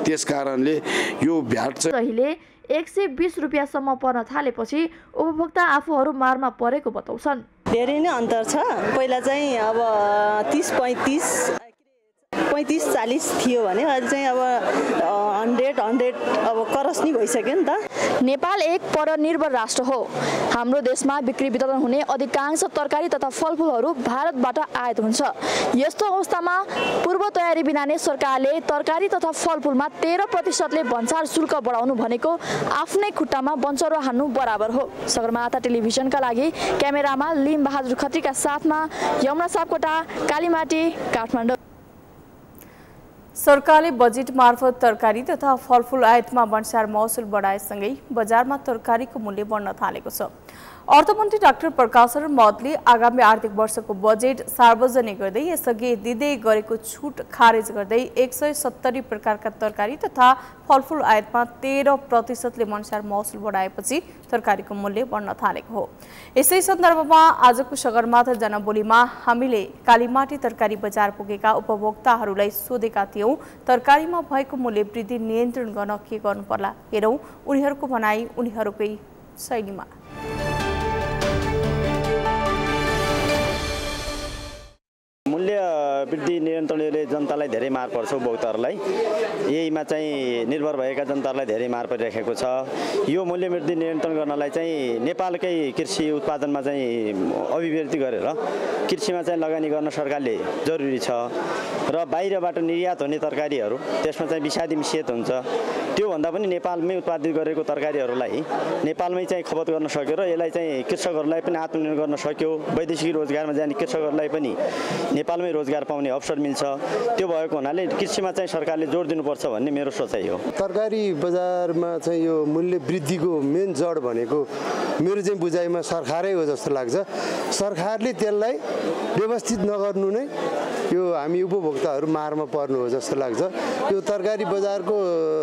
त्यस कारणले यो भ्याट चाहिँ अहिले 120 रुपियाँसम्म पर्न थालेपछि उपभोक्ता आफूहरू मारमा परेको बताउँछन्। धेरै नै अन्तर छ। पहिला चाहिँ अब 35-40 थियो भने अहिले चाहिँ अब 100 अब करस्नी भइसक्यो नि त। नेपाल एक परनिर्भर राष्ट्र हो। हाम्रो देशमा बिक्री वितरण हुने अधिकांश तरकारी तथा फलफूलहरू भारतबाट आयात हुन्छ। यस्तो अवस्थामा पूर्व तयारी बिना नै सरकारले तरकारी तथा फलफूलमा 13%ले भन्सार शुल्क बढाउनु भनेको आफ्नै खुट्टामा बन्चरो हान्नु बराबर हो। सगरमाथा टेलिभिजनका लागि क्यामेरामा लिम बहादुर खत्रीका साथमा यमुना सापकोटा, कालीमाटी, काठमाडौँ। सरकारले बजेट मार्फत तरकारी तथा फलफूल आयातमा भन्सार महसुल बढाएसँगै बजारमा तरकारीको मूल्य बढ्न थालेको छ। अर्थमन्त्री डाक्टर प्रकाशर महतले आगामी आर्थिक वर्षको बजेट सार्वजनिक गर्दै यसअघि दिँदै गरेको छुट खारेज गर्दै 170 प्रकारका तरकारी तथा फलफूल आयातमा 13% भन्सार महसुल बढाएपछि तरकारीको मूल्य बढ्न थालेको हो। यसै सन्दर्भमा आजको सगरमाथा जनबोलीमा हामीले कालीमाटी तरकारी बजार पुगेका उपभोक्ताहरूलाई सोधेका थियौं, तरकारीमा भएको मूल्य वृद्धि नियन्त्रण गर्न के गर्नु पर्ला, हेरौं उनीहरूको भनाई उनीहरूकै शैलीमा। मूल्य वृद्धि नियन्त्रणले जनतालाई धेरै मार पर्छ, उपभोक्ताहरूलाई यहीमा चाहिँ निर्भर भएका जनतालाई धेरै मार परिरहेको छ। यो मूल्य वृद्धि नियन्त्रण गर्नलाई चाहिँ नेपालकै कृषि उत्पादनमा चाहिँ अभिवृद्धि गरेर कृषिमा चाहिँ लगानी गर्न सरकारले जरुरी छ र बाहिरबाट निर्यात हुने तरकारीहरू त्यसमा चाहिँ विषादी मिश्रित हुन्छ। त्योभन्दा पनि नेपालमै उत्पादित गरेको तरकारीहरूलाई नेपालमै चाहिँ खपत गर्न सक्यो र यसलाई चाहिँ कृषकहरूलाई पनि आत्मनिर्भर गर्न सक्यो। वैदेशिक रोजगारमा जाने कृषकहरूलाई पनि नेपालमै रोजगार पाउने अवसर मिल्छ। त्यो भएको हुनाले कृषिमा चाहिँ सरकारले जोड दिनुपर्छ भन्ने मेरो सोचाइ हो। तरकारी बजारमा चाहिँ यो मूल्य वृद्धिको मेन जड भनेको मेरो चाहिँ बुझाइमा सरकारै हो जस्तो लाग्छ। सरकारले त्यसलाई व्यवस्थित नगर्नु नै यो हामी उपभोक्ताहरू मारमा पर्नु हो जस्तो लाग्छ। यो तरकारी बजारको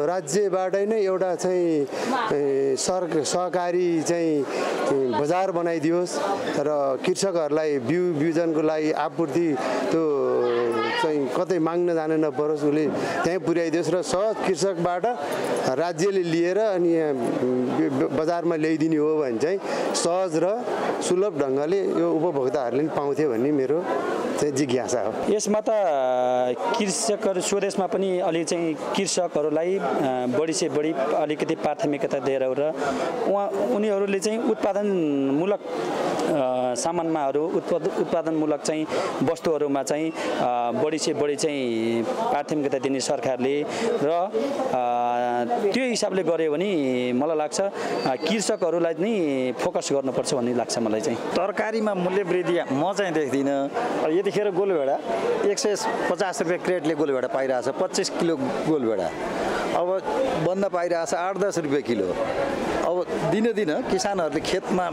राज्यबाटै नै एउटा चाहिँ सहकारी चाहिँ बजार बनाइदियोस् र कृषकहरूलाई बिउजनको लागि आपूर्ति त्यो चाहिँ कतै माग्न जान नपरोस्, उसले त्यहीँ पुर्याइदियोस् र सहज कृषकबाट राज्यले लिएर अनि यहाँ बजारमा ल्याइदिने हो भने चाहिँ सहज र सुलभ ढङ्गले यो उपभोक्ताहरूले पनि पाउँथे भन्ने मेरो चाहिँ जिज्ञासा हो। यसमा त कृषकहरू स्वदेशमा पनि अलि चाहिँ कृषकहरूलाई बढी से बढी अलिकति प्राथमिकता दिएर र उनीहरूले चाहिँ उत्पादनमूलक सामानमाहरू उत्पादनमूलक चाहिँ वस्तुहरूमा चाहिँ बढी से बढी चाहिँ प्राथमिकता दिने सरकारले र त्यो हिसाबले गर्यो भने मलाई लाग्छ कृषकहरूलाई नै फोकस गर्नुपर्छ भन्ने लाग्छ मलाई चाहिँ। तरकारीमा मूल्य वृद्धि म चाहिँ देख्दिनँ। यतिखेर गोलभेडा 150 रुपियाँ क्रेटले गोलभेडा पाइरहेछ, 25 किलो गोलभेडा अब बन्द पाइरहेछ 8-10 रुपियाँ किलो। अब दिनदिन किसानहरूले खेतमा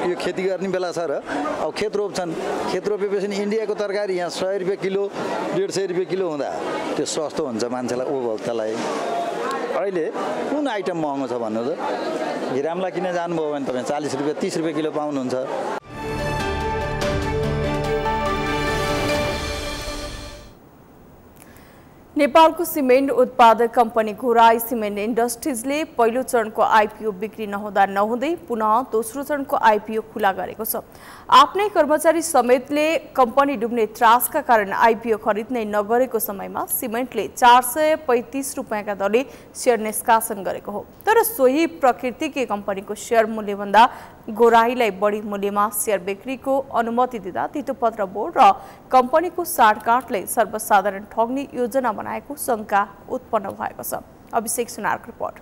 यो खेती गर्ने बेला छ र अब खेत रोप्छन्, खेत रोपेपछि इन्डियाको तरकारी यहाँ 100 रुपियाँ किलो 150 रुपियाँ किलो हुँदा त्यो सस्तो हुन्छ मान्छेलाई, उपभोक्तालाई। अहिले कुन आइटम महँगो छ भन्नु त? हिरामलाई किन जानुभयो भने तपाईँ 40 रुपियाँ 30 रुपियाँ किलो पाउनुहुन्छ। नेपालको सिमेन्ट उत्पादक कम्पनी घोराई सिमेन्ट इन्डस्ट्रिजले पहिलो चरणको आइपिओ बिक्री नहुँदा नहुँदै पुनः दोस्रो चरणको आइपिओ खुला गरेको छ। आफ्नै कर्मचारी समेतले कम्पनी डुब्ने त्रासका कारण आइपिओ खरिद नै नगरेको समयमा सिमेन्टले 435 रुपियाँका दरले सेयर निष्कासन गरेको हो। तर सोही प्रकृतिकै कम्पनीको सेयर मूल्यभन्दा घोराईलाई बढी मूल्यमा सेयर बिक्रीको अनुमति दिँदा तितोपत्र बोर्ड र कम्पनीको साठगाँठले सर्वसाधारण ठग्ने योजना बनाएको शंका उत्पन्न भएको छ। अभिषेक सुनारको रिपोर्ट।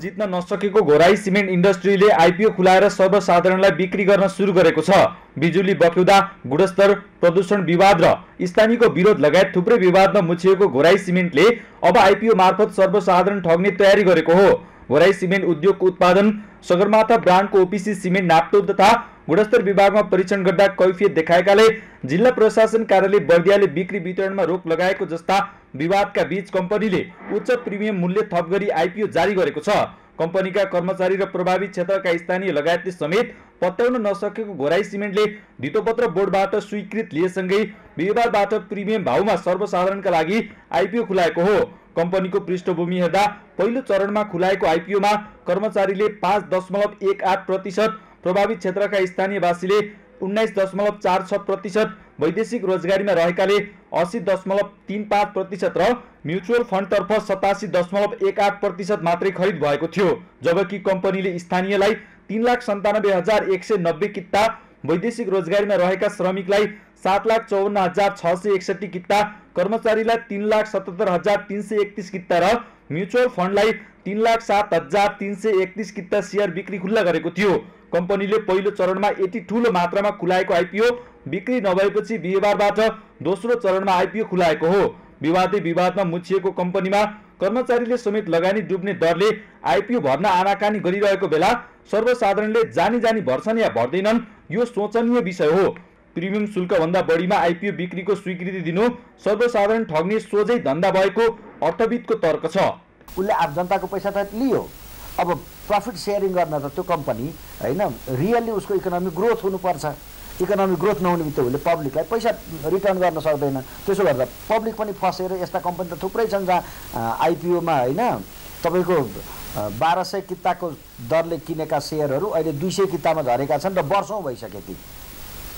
जित्न नसकेको घोराई सिमेन्ट इन्डस्ट्रीले आइपिओ खुलाएर सर्वसाधारणलाई बिक्री गर्न सुरु गरेको छ। बिजुली बक्युदा, गुणस्तर, प्रदूषण विवाद र स्थानीयको विरोध लगायत थुप्रै विवादमा मुछिएको घोराई सिमेन्टले अब आइपिओ मार्फत सर्वसाधारण ठग्ने तयारी गरेको हो। घोराई सिमेन्ट उद्योगको उत्पादन सगरमाथा ब्रान्डको ओपिसी सिमेन्ट नाप्टो तथा गुणस्तर विभागमा परीक्षण गर्दा कैफियत देखाएकाले जिल्ला प्रशासन कार्यालय बर्दियाले बिक्री वितरणमा रोक लगाएको जस्ता विवादका बीच कम्पनीले उच्च प्रिमियम मूल्य थप गरी आइपिओ जारी गरेको छ। कम्पनीका कर्मचारी र प्रभावित क्षेत्रका स्थानीय लगायतले समेत पत्याउन नसकेको घोराई सिमेन्टले धितोपत्र बोर्डबाट स्वीकृत लिएसँगै विवादबाट प्रिमियम भाउमा सर्वसाधारणका लागि आइपिओ खुलाएको हो। कम्पनीको पृष्ठभूमि हेर्दा पहिलो चरणमा खुलाएको आइपिओमा कर्मचारीले 5.18%, प्रभावित क्षेत्रका स्थानीयवासीले 19.46%, वैदेशिक रोजगारीमा रहेकाले 80.35% र म्युचुअल फन्डतर्फ 87.18% मात्रै खरिद भएको थियो। जबकि कम्पनीले स्थानीयलाई 3,97,190 किता, वैदेशिक रोजगारीमा रहेका श्रमिकलाई 7,54,661 किता, कर्मचारीलाई 3,77,331 किता र म्युचुअल फन्डलाई 3,07,331 किता सेयर बिक्री खुल्ला गरेको थियो। कम्पनीले पहिलो चरणमा यति ठूलो मात्रामा खुलाएको आइपिओ बिक्री नभएपछि बिहीबारबाट दोस्रो चरणमा आइपिओ खुलाएको हो। विवादमा मुछिएको कम्पनीमा कर्मचारीले समेत लगानी डुब्ने दरले आइपिओ भर्न आनाकानी गरिरहेको बेला सर्वसाधारणले जानी भर्छन् या भर्दैनन् यो सोचनीय विषय हो। प्रिमियम शुल्कभन्दा बढीमा आइपिओ बिक्रीको स्वीकृति दिनु सर्वसाधारण ठग्ने सोझै धन्दा भएको अर्थविदको तर्क छ। उसले आम जनताको पैसा त लियो, अब प्रफिट सेयरिङ गर्न त त्यो कम्पनी हैन रियली उसको इकोनोमिक ग्रोथ हुनुपर्छ। इकोनोमिक ग्रोथ नहुने बित्तिकै उसले पब्लिकलाई पैसा रिटर्न गर्न सक्दैन। त्यसो गर्दा पब्लिक पनि फसेर यस्ता कम्पनी त थुप्रै छन् जहाँ आइपिओमा हैन तपाईको 1200 किताको दरले किनेका सेयरहरू अहिले 200 कितामा झरेका छन् र वर्षौं भइसके ती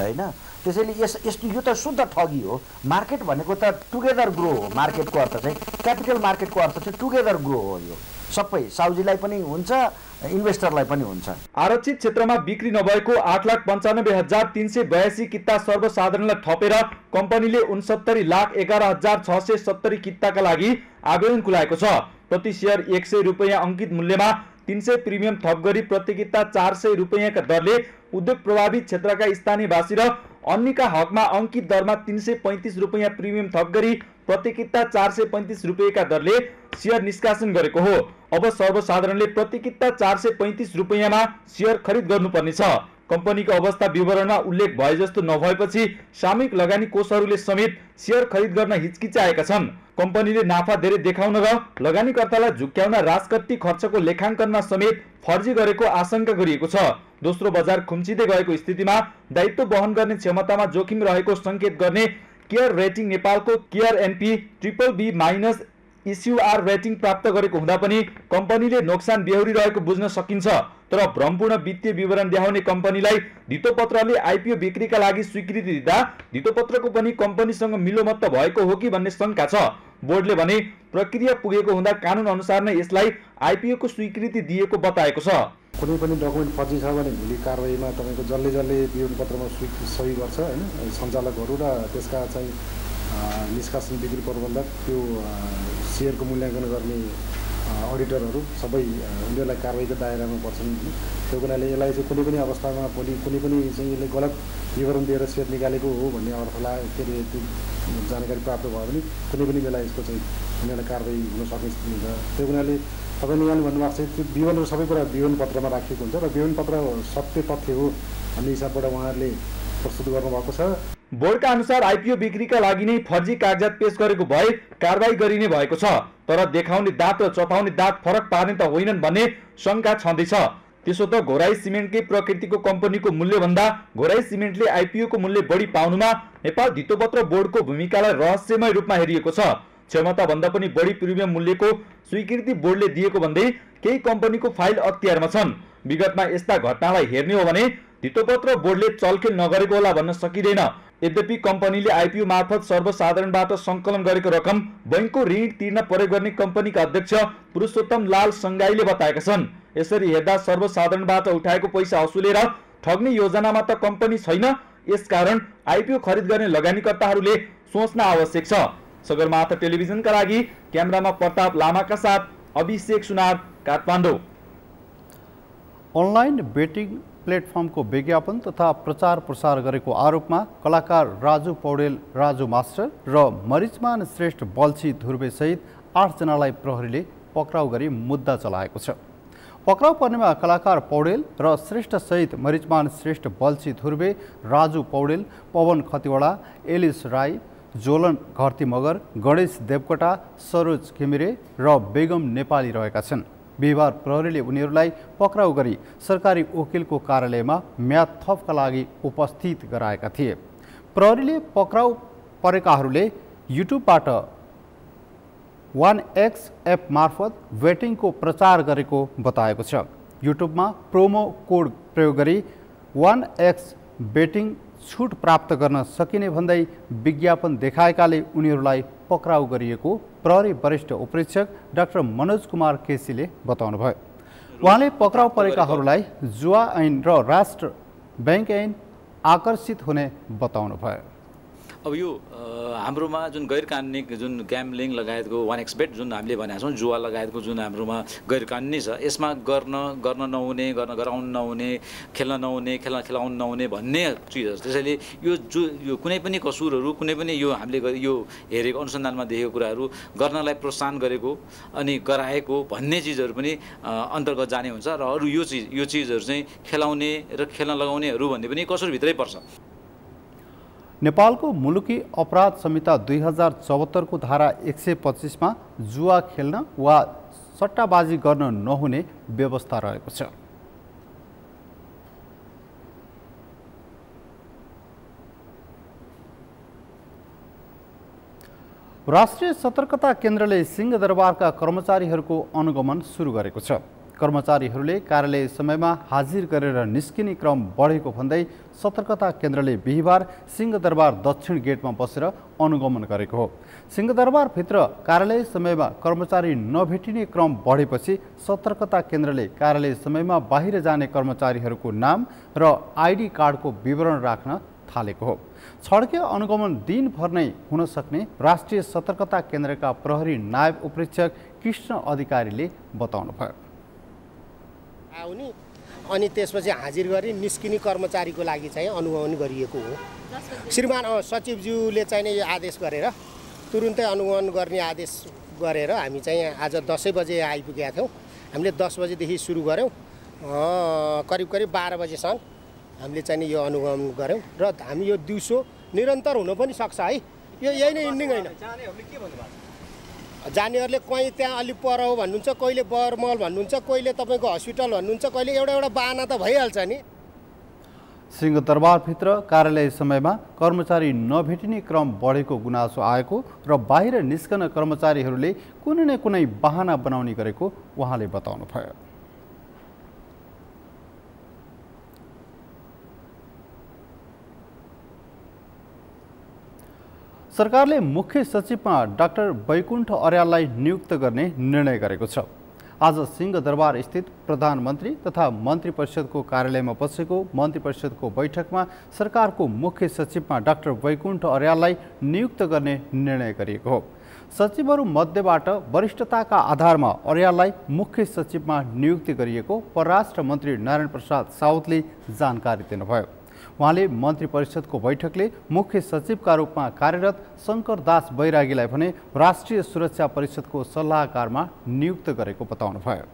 हैन। त्यसैले यस्तो यो त शुद्ध ठगी हो। मार्केट भनेको त टुगेदर ग्रो हो। मार्केटको अर्थ चाहिँ क्यापिटल मार्केटको अर्थ चाहिँ टुगेदर ग्रो हो। यो सबै साउजीलाई पनि हुन्छ, इन्भेस्टरलाई पनि हुन्छ। आरक्षित क्षेत्रमा बिक्री नभएको 8,95,382 किता सर्वसाधारणलाई थपेर कम्पनीले 69,11,670 किताका लागि आवेदन खुलाएको छ। प्रति शेयर 100 रुपैयाँ अंकित मूल्यमा 300 प्रिमियम थप गरी प्रति किता 400 रुपैयाँका दरले उद्योग प्रभावित क्षेत्रका स्थानीयवासी र अन्यका हकमा अंकित दरमा 335 रुपैयाँ प्रिमियम थप गरी प्रति किता 435 रुपैयाँका दरले शेयर निष्कासन गरेको हो। अब सर्वसाधारणले प्रति किता 435 रुपैयाँमा शेयर खरिद गर्नुपर्ने छ। कम्पनीको अवस्था विवरणमा उल्लेख भए जस्तो नभएपछि सामूहिक लगानी कोषहरूले समेत शेयर खरिद गर्न हिचकिचाएका छन्। कम्पनीले नाफा धेरै देखाउन र लगानीकर्तालाई झुक्क्याउन राजकट्टी खर्चको लेखाङ्कनमा समेत फर्जी गरेको आशंका गरिएको छ। दोस्रो बजार खुम्चिँदै गएको स्थितिमा दायित्व वहन गर्ने क्षमतामा जोखिम रहेको संकेत गर्ने केयर रेटिङ नेपालको केयर एनपी BBB- इस्युआर रेटिङ प्राप्त गरेको हुँदा पनि कम्पनीले नोक्सान बेहोरिरहेको बुझ्न सकिन्छ। तर भ्रमपूर्ण वित्तीय विवरण देखाउने कम्पनीलाई धितोपत्रले आइपिओ बिक्रीका लागि स्वीकृति दिँदा धितोपत्रको पनि कम्पनीसँग मिलोमत्त भएको हो कि भन्ने शंका छ। बोर्डले भने प्रक्रिया पुगेको हुँदा कानुन अनुसार नै यसलाई आइपिओ को स्वीकृति दिएको बताएको छ। कुनै पनि डकुमेन्ट फर्जी छ भने भोलि कारबाहीमा तपाईको जल्लै विवरण पत्रमा सही गर्छ हैन सञ्चालकहरू र त्यसका चाहिँ निष्कासन बिक्री प्रबन्धक त्यो शेयरको मूल्याङ्कन गर्ने अडिटरहरू सबै उनीहरूलाई कारबाहीको दायरामा पर्छन्। त्यो हुनाले यसलाई चाहिँ कुनै पनि अवस्थामा भोलि कुनै पनि चाहिँ यसले गलत विवरण दिएर शेयर निकालेको हो भन्ने अर्थलाई के अरे त्यो जानकारी प्राप्त भयो भने कुनै पनि बेला यसको चाहिँ उनीहरूलाई कारबाही हुन सक्ने स्थिति हुन्छ। त्यो हुनाले तपाईले यहाँ भन्नुभएको चाहिँ त्यो विवरण सबै कुरा विवरण पत्रमा राखिएको हुन्छ र विवरण पत्र सत्य तथ्य हो भन्ने हिसाबबाट उहाँहरूले प्रस्तुत गर्नुभएको छ। बोर्डका अनुसार आइपिओ बिक्रीका लागि नै फर्जी कागजात पेश गरेको भए कारबाही गरिने भएको छ। तर देखाउने दाँत र चपाउने दाँत फरक पार्ने त होइनन् भन्ने शंका छँदैछ। त्यसो त घोराई सिमेन्टकै प्रकृतिको कम्पनीको मूल्यभन्दा घोराई सिमेन्टले आइपिओ को मूल्य बढी पाउनुमा नेपाल धितोपत्र बोर्डको भूमिकालाई रहस्यमय रूपमा हेरिएको छ। क्षमता भन्दा पनि बढी प्रिमियम मूल्यको स्वीकृति बोर्डले दिएको भन्दै केही कम्पनीको फाइल अख्तियारमा छन्। विगतमा यस्ता घटनालाई हेर्ने हो भने धितोपत्र बोर्डले चलखेल नगरेको होला भन्न सकिँदैन। यद्यपि कम्पनीले आइपिओ मार्फत सर्वसाधारणबाट संकलन गरेको रकम बैंकको ऋण तिर्न प्रयोग गर्ने कम्पनीका अध्यक्ष पुरुषोत्तम लाल संगाईले बताएका छन्। यसरी हेर्दा सर्वसाधारणबाट उठाएको पैसा असुलेर ठग्ने योजनामा त कम्पनी छैन। यसकारण आइपिओ खरिद गर्ने लगानीकर्ताहरूले सोच्न आवश्यक छ। सगरमाथा टेलिभिजनका लागि क्यामेरामा प्रताप लामाका साथ अभिषेक सुनार, काठमाडौँ। अनलाइन बेटिङ प्लेटफर्मको विज्ञापन तथा प्रचार प्रसार गरेको आरोपमा कलाकार राजु पौडेल, राजु मास्टर र मरिचमान श्रेष्ठ बल्छी धुर्वे सहित 8 जनालाई प्रहरीले पक्राउ गरी मुद्दा चलाएको छ। पक्राउ पर्नेमा कलाकार पौडेल र श्रेष्ठ सहित मरिचमान श्रेष्ठ बल्छी धुर्वे, राजु पौडेल, पवन खतिवडा, एलिस राई, जोलन घरती मगर, गणेश देवकोटा, सरोज घिमिरे र बेगम नेपाली रहेका छन्। बिहिबार प्रहरीले उनीहरूलाई पक्राउ गरी सरकारी वकिलको कार्यालयमा म्याद थपका लागि उपस्थित गराएका थिए। प्रहरीले पक्राउ परेकाहरूले युट्युबबाट 1x एप मार्फत वेटिङको प्रचार गरेको बताएको छ। युट्युबमा प्रोमो कोड प्रयोग गरी 1x बेटिङ छुट प्राप्त गर्न सकिने भन्दै विज्ञापन देखाएकाले उनीहरूलाई पक्राउ गरिएको प्रहरी वरिष्ठ उपरीक्षक डाक्टर मनोज कुमार केसीले बताउनुभयो। उहाँले पक्राउ परेकाहरूलाई जुवा ऐन र राष्ट्र बैंक ऐन आकर्षित हुने बताउनुभयो। अब यो हाम्रोमा जुन गैर कानुनी जुन ग्याम्बलिङ लगायतको 1xbet जुन हामीले भनेका छौँ जुवा लगायतको जुन हाम्रोमा गैर कानुनी छ यसमा गर्न नहुने गराउन नहुने खेल्न नहुने खेलाउन नहुने भन्ने चिजहरू त्यसैले यो कुनै पनि कसुरहरू कुनै पनि यो हामीले यो हेरेको अनुसन्धानमा देखेको कुराहरू गर्नलाई प्रोत्साहन गरेको अनि गराएको भन्ने चिजहरू पनि अन्तर्गत जाने हुन्छ र अरू यो चिजहरू चाहिँ खेलाउने र खेल्न लगाउनेहरू भन्ने पनि कसुरभित्रै पर्छ। नेपालको मुलुकी अपराध संहिता 2074 को धारा 125 मा जुवा खेल्न वा सट्टाबाजी गर्न नहुने व्यवस्था रहेको छ। राष्ट्रिय सतर्कता केन्द्रले सिंहदरबारका कर्मचारीहरूको अनुगमन सुरु गरेको छ। कर्मचारीहरूले कार्यालय समयमा हाजिर गरेर निस्किने क्रम बढेको भन्दै सतर्कता केन्द्रले बिहिबार सिंहदरबार दक्षिण गेटमा बसेर अनुगमन गरेको हो। सिंहदरबारभित्र कार्यालय समयमा कर्मचारी नभेटिने क्रम बढेपछि सतर्कता केन्द्रले कार्यालय समयमा बाहिर जाने कर्मचारीहरूको नाम र आइडी कार्डको विवरण राख्न थालेको हो। छड्के अनुगमन दिनभर नै हुन सक्ने राष्ट्रिय सतर्कता केन्द्रका प्रहरी नायब उपरीक्षक कृष्ण अधिकारीले बताउनुभयो। आउने अनि त्यसपछि हाजिर गरी निस्किने कर्मचारीको लागि चाहिँ अनुगमन गरिएको हो। श्रीमान सचिवज्यूले चाहिँ यो आदेश गरेर तुरुन्तै अनुगमन गर्ने आदेश गरेर हामी चाहिँ आज 10 बजे आइपुगेका थियौँ। हामीले 10 बजेदेखि सुरु गऱ्यौँ, करिब 12 बजेसम्म हामीले चाहिँ यो अनुगमन गऱ्यौँ र हामी यो दिउँसो निरन्तर हुन पनि सक्छ है। यो यही नै इन्डिङ होइन। जानेहरूले कहीँ त्यहाँ अलि पर हो भन्नुहुन्छ, कहिले बरमल भन्नुहुन्छ, कहिले तपाईँको हस्पिटल भन्नुहुन्छ, कहिले एउटा बाहना त भइहाल्छ नि। सिंहदरबारभित्र कार्यालय समयमा कर्मचारी नभेटिने क्रम बढेको गुनासो आएको र बाहिर निस्कन कर्मचारीहरूले कुनै न कुनै बहाना बनाउने गरेको उहाँले बताउनुभयो। सरकारले मुख्य सचिवमा डाक्टर वैकुण्ठ अर्याललाई नियुक्त गर्ने निर्णय गरेको छ। आज सिंहदरबार स्थित प्रधानमन्त्री तथा मन्त्री परिषदको कार्यालयमा बसेको मन्त्री परिषदको बैठकमा सरकारको मुख्य सचिवमा डाक्टर वैकुण्ठ अर्याललाई नियुक्त गर्ने निर्णय गरिएको हो। सचिवहरू मध्येबाट वरिष्ठताका आधारमा अर्याललाई मुख्य सचिवमा नियुक्ति गरिएको परराष्ट्र मन्त्री नारायण प्रसाद साउदले जानकारी दिनुभयो। उहाँले मन्त्री परिषदको बैठकले मुख्य सचिवका रूपमा कार्यरत शङ्कर दास बैरागीलाई भने राष्ट्रिय सुरक्षा परिषदको सल्लाहकारमा नियुक्त गरेको बताउनुभयो।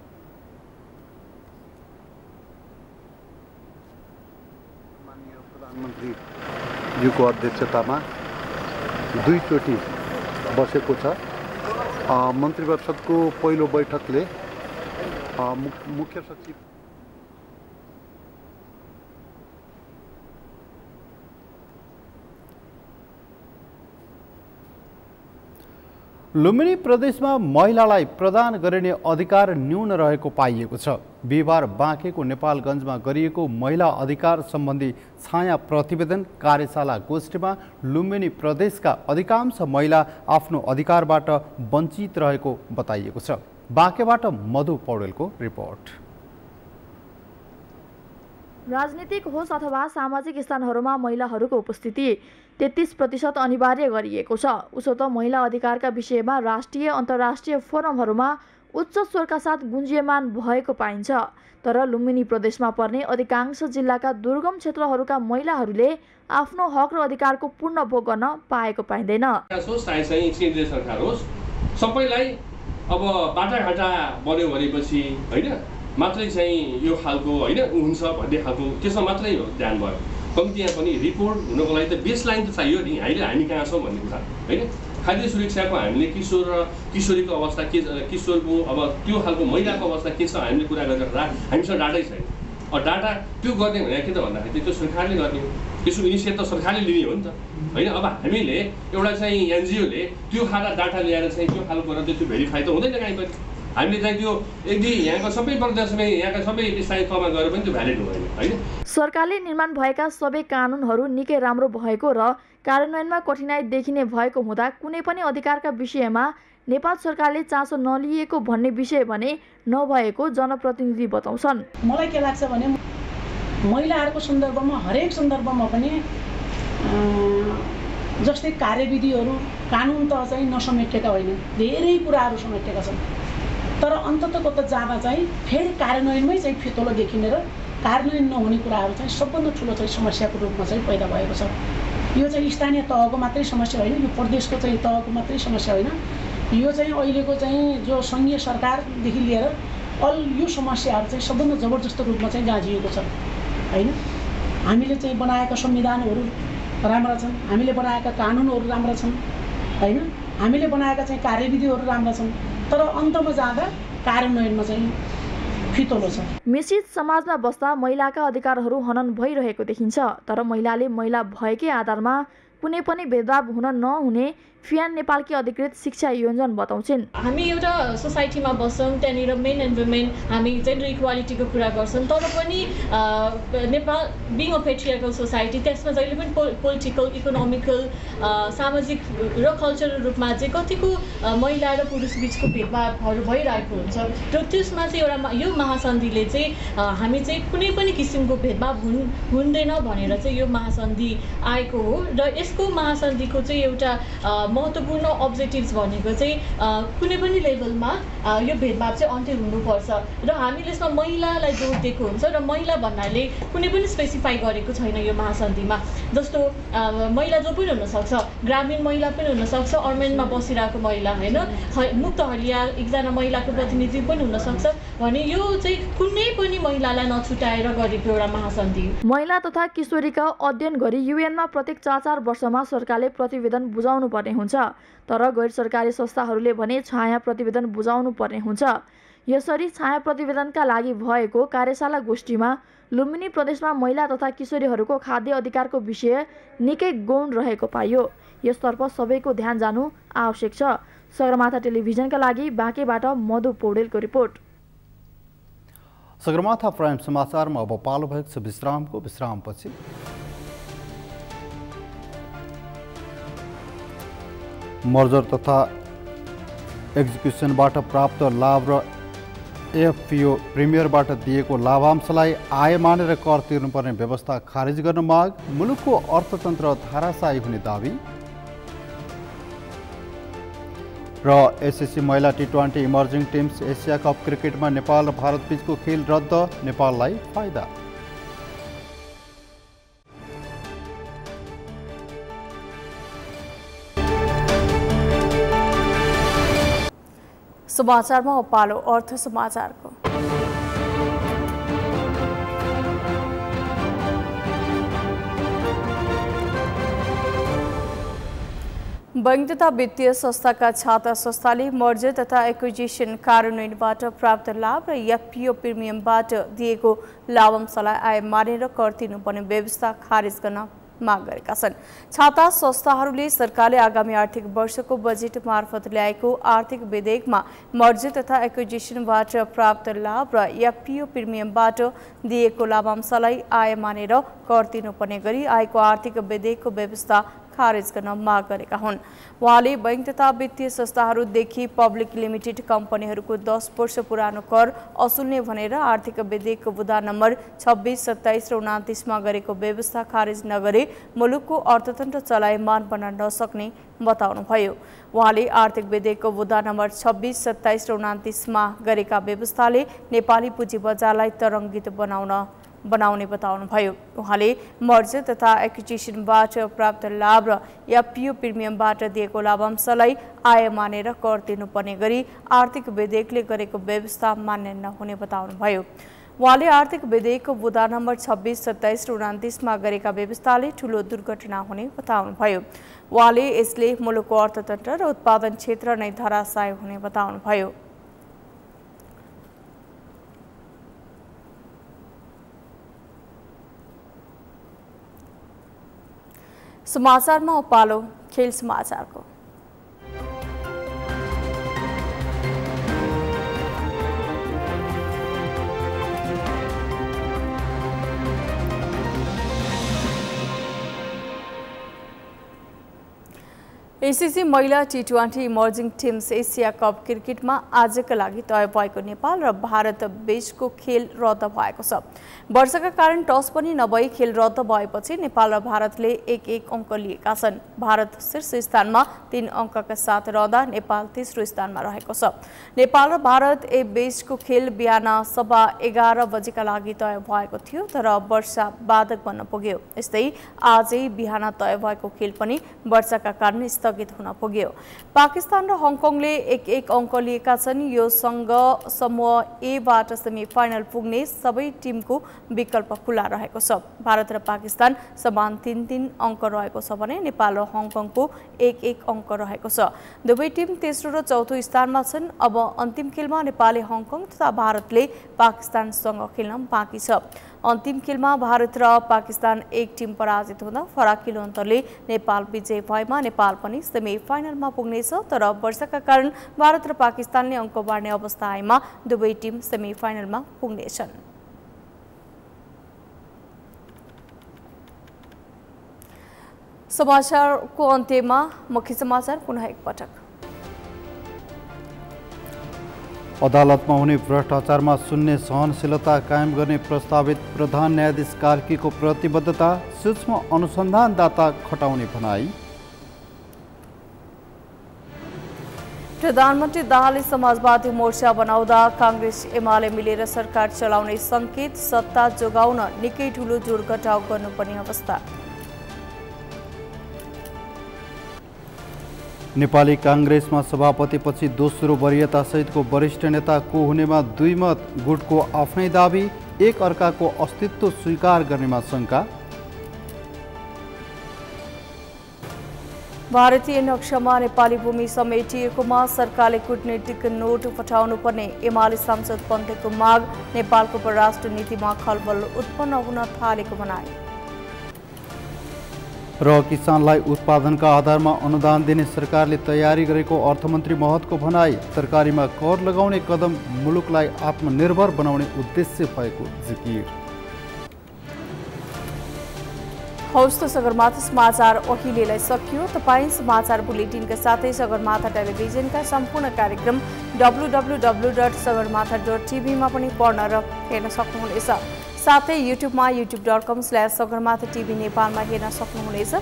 माननीय प्रधानमन्त्रीज्यूको अध्यक्षतामा दुईचोटि बसेको छ। मन्त्री परिषदको पहिलो बैठकले मुख्य सचिव लुम्बिनी प्रदेशमा महिलालाई प्रदान गरिने अधिकार न्यून रहेको पाइएको छ। बिहिबार बाँकेको नेपालगञ्जमा गरिएको महिला अधिकार सम्बन्धी छाया प्रतिवेदन कार्यशाला गोष्ठीमा लुम्बिनी प्रदेशका अधिकांश महिला आफ्नो अधिकारबाट वञ्चित रहेको बताइएको छ। बाँकेबाट मधु पौडेलको रिपोर्ट। राजनीतिक होस् अथवा सामाजिक स्थानहरूमा महिलाहरूको उपस्थिति 33% अनिवार्य गरिएको छ। उसो त महिला अधिकारका विषयमा राष्ट्रिय अन्तर्राष्ट्रिय फोरमहरूमा उच्च स्वरका साथ गुन्जियमान भएको पाइन्छ। तर लुम्बिनी प्रदेशमा पर्ने अधिकांश जिल्लाका दुर्गम क्षेत्रहरूका महिलाहरूले आफ्नो हक र अधिकारको पूर्ण भोग गर्न पाएको पाइँदैन। केन्द्रीय सरकार होस्, सबैलाई अब बाटाघाटा बन्यो भनेपछि होइन मात्रै चाहिँ यो खालको होइन हुन्छ भन्ने खालको त्यसमा मात्रै ध्यान भयो। कम्ती यहाँ पनि रिपोर्ट हुनको लागि त बेसलाइन त चाहियो नि। हामी कहाँ छौँ भन्ने कुरा होइन। खाद्य सुरक्षाको हामीले किशोर र किशोरीको अवस्था के, किशोरको अब त्यो खालको महिलाको अवस्था के छ हामीले कुरा गरिरहँदा हामीसँग डाटै छैन। डाटा त्यो गर्ने भने के त भन्दाखेरि त्यो सरकारले गर्ने हो। त्यसको इनिसिएटिभ त सरकारले लिने हो नि त होइन। अब हामीले एउटा चाहिँ एनजिओले त्यो खालको डाटा ल्याएर चाहिँ त्यो खालको गरेर त्यो भेरिफाई त हुँदैन कहीँ पनि। हामीले चाहिँ त्यो यदि यहाँको सबै प्रदेशमा यहाँका सबै स्थायी तहमा गएर पनि त्यो भ्यालिड हुँदैन होइन। सरकारले निर्माण भएका सबै कानुनहरू निकै राम्रो भएको र कार्यान्वयनमा कठिनाई देखिने भएको हुँदा कुनै पनि अधिकारका विषयमा नेपाल सरकारले चासो नलिएको भन्ने विषय भने नभएको जनप्रतिनिधि बताउँछन्। मलाई के लाग्छ भने महिलाहरूको सन्दर्भमा हरेक सन्दर्भमा पनि जस्तै कार्यविधिहरू कानुन त चाहिँ नसमेटेका होइन, धेरै कुराहरू समेटेका छन्। तर अन्ततगत जाँदा चाहिँ फेरि कार्यान्वयनमै चाहिँ फितोलो देखिने र कार्यान्वयन नहुने कुराहरू चाहिँ सबभन्दा ठुलो चाहिँ समस्याको रूपमा चाहिँ पैदा भएको छ। यो चाहिँ स्थानीय तहको मात्रै समस्या होइन, यो प्रदेशको चाहिँ तहको मात्रै समस्या होइन, यो चाहिँ अहिलेको चाहिँ जो सङ्घीय सरकारदेखि लिएर यो समस्याहरू चाहिँ सबभन्दा जबरजस्त रूपमा चाहिँ गाँजिएको छ होइन। हामीले चाहिँ बनाएका संविधानहरू राम्रा छन्, हामीले बनाएका कानुनहरू राम्रा छन् होइन, हामीले बनाएका चाहिँ कार्यविधिहरू राम्रा छन्, तर अन्तमा जाँदा कार्यान्वयनमा चाहिँ फितोलो छ। मिश्रित समाजमा बस्दा महिलाका अधिकारहरू हनन भइरहेको देखिन्छ, तर महिलाले महिला भएकै आधारमा कुनै पनि भेदभाव हुन नहुने फियान नेपालकी अधिकृत शिक्षा योजना बताउँछिन्। हामी एउटा सोसाइटीमा बस्छौँ, त्यहाँनिर मेन एन्ड वुमेन हामी जेन्डर इक्वालिटीको कुरा गर्छौँ, तर पनि Nepal being a patriarchal society, त्यसमा जहिले पनि पोलिटिकल, इकोनोमिकल, सामाजिक र कल्चरल रूपमा चाहिँ कतिको महिला र पुरुष बिचको भेदभावहरू भइरहेको हुन्छ र त्यसमा चाहिँ एउटा यो महासन्धिले चाहिँ हामी चाहिँ कुनै पनि किसिमको भेदभाव हुँदैन भनेर चाहिँ यो महासन्धि आएको हो र यसको महासन्धिको चाहिँ एउटा महत्त्वपूर्ण अब्जेक्टिभ्स भनेको चाहिँ कुनै पनि लेभलमा यो भेदभाव चाहिँ अन्त्य हुनुपर्छ र हामीले यसमा महिलालाई जोड दिएको हुन्छ र महिला भन्नाले कुनै पनि स्पेसिफाई गरेको छैन यो महासन्धिमा। जस्तो महिला जो पनि हुनसक्छ, ग्रामीण महिला पनि हुनसक्छ, अर्मेनमा बसिरहेको महिला होइन, मुक्त हलिया एकजना महिलाको प्रतिनिधि पनि हुनसक्छ भने यो चाहिँ कुनै पनि महिलालाई नछुटाएर गरेको एउटा महासन्धि। महिला तथा किशोरीका अध्ययन गरी युएनमा प्रत्येक 4 वर्षमा सरकारले प्रतिवेदन बुझाउनु पर्ने हुन्छ, तर गैर सरकारी संस्थाहरूले भने छाया प्रतिवेदन बुझाउनु पर्ने हुन्छ। यसरी छाया प्रतिवेदनका लागि भएको कार्यशाला गोष्ठीमा लुम्बिनी प्रदेशमा महिला तथा किशोरीहरूको खाद्य अधिकारको विषय निकै गौण रहेको पाइयो। यसतर्फ सबैको ध्यान जानु आवश्यक छ। सगरमाथा टेलिभिजनका लागि बाँकेबाट मधु पौडेलको रिपोर्ट। सगरमाथा प्राइम समाचारमा अब पालो भएको छ विश्रामको। विश्रामपछि मर्जर तथा एक्जिक्युसनबाट प्राप्त लाभ र एफपीओ प्रिमियरबाट दिएको लाभांशलाई आय मानेर कर तिर्नुपर्ने व्यवस्था खारिज गर्न माग, मुलुकको अर्थतन्त्र धाराशायी हुने दाबी र एसएससी महिला टी20 इमर्जिङ टिम्स एसिया कप क्रिकेटमा नेपाल र भारत बीचको खेल रद्द, नेपाललाई फाइदा। समाचारमा पालो अर्थ समाचारको। बैंक तथा वित्तीय संस्थाका छाता संस्थाले मर्जर तथा एक्विजिसन कार्यान्वयनबाट प्राप्त लाभ र एफपीओ प्रिमियमबाट दिएको लाभांशलाई आय मानेर कर तिर्नुपर्ने व्यवस्था खारिज गर्न माग गरेका छन्। छाता संस्थाहरूले सरकारले आगामी आर्थिक वर्षको बजेट मार्फत ल्याएको आर्थिक विधेयकमा मर्जर तथा एक्विजिसनबाट प्राप्त लाभ र एफपीओ प्रिमियमबाट दिएको लाभांशलाई आय मानेर कर तिर्नुपर्ने गरी आएको आर्थिक विधेयकको व्यवस्था खारेज गर्न माग गरेका हुन्। उहाँले बैंक तथा वित्तीय संस्थाहरूदेखि पब्लिक लिमिटेड कम्पनीहरूको 10 वर्ष पुरानो कर असुल्ने भनेर आर्थिक विधेयकको बुँदा नम्बर 26, 27 र 29 मा गरेको व्यवस्था खारेज नगरे मुलुकको अर्थतन्त्र चलायमान बन्न नसक्ने बताउनुभयो। उहाँले आर्थिक विधेयकको बुँदा नम्बर 26, 27 र 29 मा गरेका व्यवस्थाले नेपाली पुँजी बजारलाई तरङ्गित बनाउने बताउनुभयो। उहाँले मर्जर तथा एक्विजिसनबाट प्राप्त लाभ र एफपीओ प्रिमियमबाट दिएको लाभांशलाई आय मानेर कर तिर्नुपर्ने गरी आर्थिक विधेयकले गरेको व्यवस्था मान्य नहुने बताउनुभयो। उहाँले आर्थिक विधेयकको बुँदा नम्बर 26, 27 र 29 मा गरेका व्यवस्थाले ठूलो दुर्घटना हुने बताउनुभयो। उहाँले यसले मुलुकको अर्थतन्त्र र उत्पादन क्षेत्र नै धराशायी हुने बताउनुभयो। समाचारमा पालो खेल समाचारको। एसिसी महिला T20 emerging teams Asia cup क्रिकेटमा आजका लागि तय भएको नेपाल र भारत बीचको खेल रद्द भएको छ। वर्षाका कारण टस पनि नभई खेल रद्द भएपछि नेपाल र भारतले 1-1 अङ्क लिएका छन्। भारत शीर्ष स्थानमा 3 अङ्कका साथ रहँदा नेपाल तेस्रो स्थानमा रहेको छ। नेपाल र भारत बीचको खेल बिहान 11:15 बजेका लागि तय भएको थियो, तर वर्षा बाधक बन्न पुग्यो। यस्तै आजै बिहान तय भएको खेल पनि वर्षाका कारण स्थगित हुन पुग्यो। पाकिस्तान र हङकङले 1-1 अङ्क लिएका छन्। यो सँग समूह ए बाट सेमिफाइनल पुग्ने सबै टिमको विकल्प खुला रहेको छ। भारत र पाकिस्तान समान 3-3 अङ्क रहेको छ भने नेपाल र हङकङको 1-1 अङ्क रहेको छ। दुवै टिम तेस्रो र चौथो स्थानमा छन्। अब अन्तिम खेलमा नेपालले हङकङ तथा भारतले पाकिस्तानसँग खेल्न बाँकी छ। अन्तिम खेलमा भारत र पाकिस्तान एक टिम पराजित हुँदा फराकिलो अन्तरले नेपाल विजय भएमा नेपाल पनि सेमिफाइनलमा पुग्नेछ, तर वर्षाका कारण भारत र पाकिस्तानले अङ्क बाँड्ने अवस्था आएमा दुवै टिम सेमिफाइनलमा पुग्नेछन्। समाचारको अन्त्यमा मुख्य समाचार पुनः एकपटक। अदालतमा हुने भ्रष्टाचारमा शून्य सहनशीलता कायम गर्ने प्रस्तावित प्रधान न्यायाधीश कार्कीको प्रतिबद्धता, सूक्ष्म अनुसन्धानदाता खटाउने भनाई। प्रधानमन्त्री दाहालले समाजवादी मोर्चा बनाउँदा काङ्ग्रेस एमाले मिलेर सरकार चलाउने संकेत, सत्ता जोगाउन निकै ठूलो जोडघटाउ गर्नुपर्ने अवस्था। नेपाली काङ्ग्रेसमा सभापतिपछि दोस्रो वरियता सहितको वरिष्ठ नेता को हुनेमा दुई मत, गुटको आफ्नै दाबी, एक अर्काको अस्तित्व स्वीकार गर्नेमा शंका। भारतीय नक्सामा नेपाली भूमि समेटिएकोमा सरकारले कूटनीतिक नोट पठाउनु पर्ने एमाले सांसद पन्थको माग, नेपालको परराष्ट्र नीतिमा खलबल उत्पन्न हुन थालेको भनाई। र किसानलाई उत्पादनका आधारमा अनुदान दिने सरकारले तयारी गरेको अर्थमन्त्री महतको भनाई, तरकारीमा कर लगाउने कदम मुलुकलाई आत्मनिर्भर बनाउने उद्देश्य भएको जिकिर। हौस् त सगरमाथा समाचार अहिलेलाई सकियो। तपाईँ समाचार बुलेटिनका साथै सगरमाथा टेलिभिजनका सम्पूर्ण कार्यक्रम www.sagarmatha.tv मा पनि पढ्न र हेर्न सक्नुहुनेछ। साथै युट्युबमा youtube.com/sagarmatha.tv नेपालमा हेर्न सक्नुहुनेछ।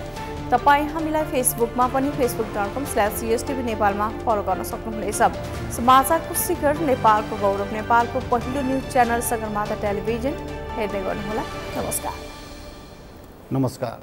तपाईँ हामीलाई फेसबुकमा पनि facebook.com/cstv नेपालमा फलो गर्न सक्नुहुनेछ। समाचारको शिखर, नेपालको गौरव, नेपालको पहिलो न्युज च्यानल सगरमाथा टेलिभिजन हेर्दै गर्नुहोला। नमस्कार।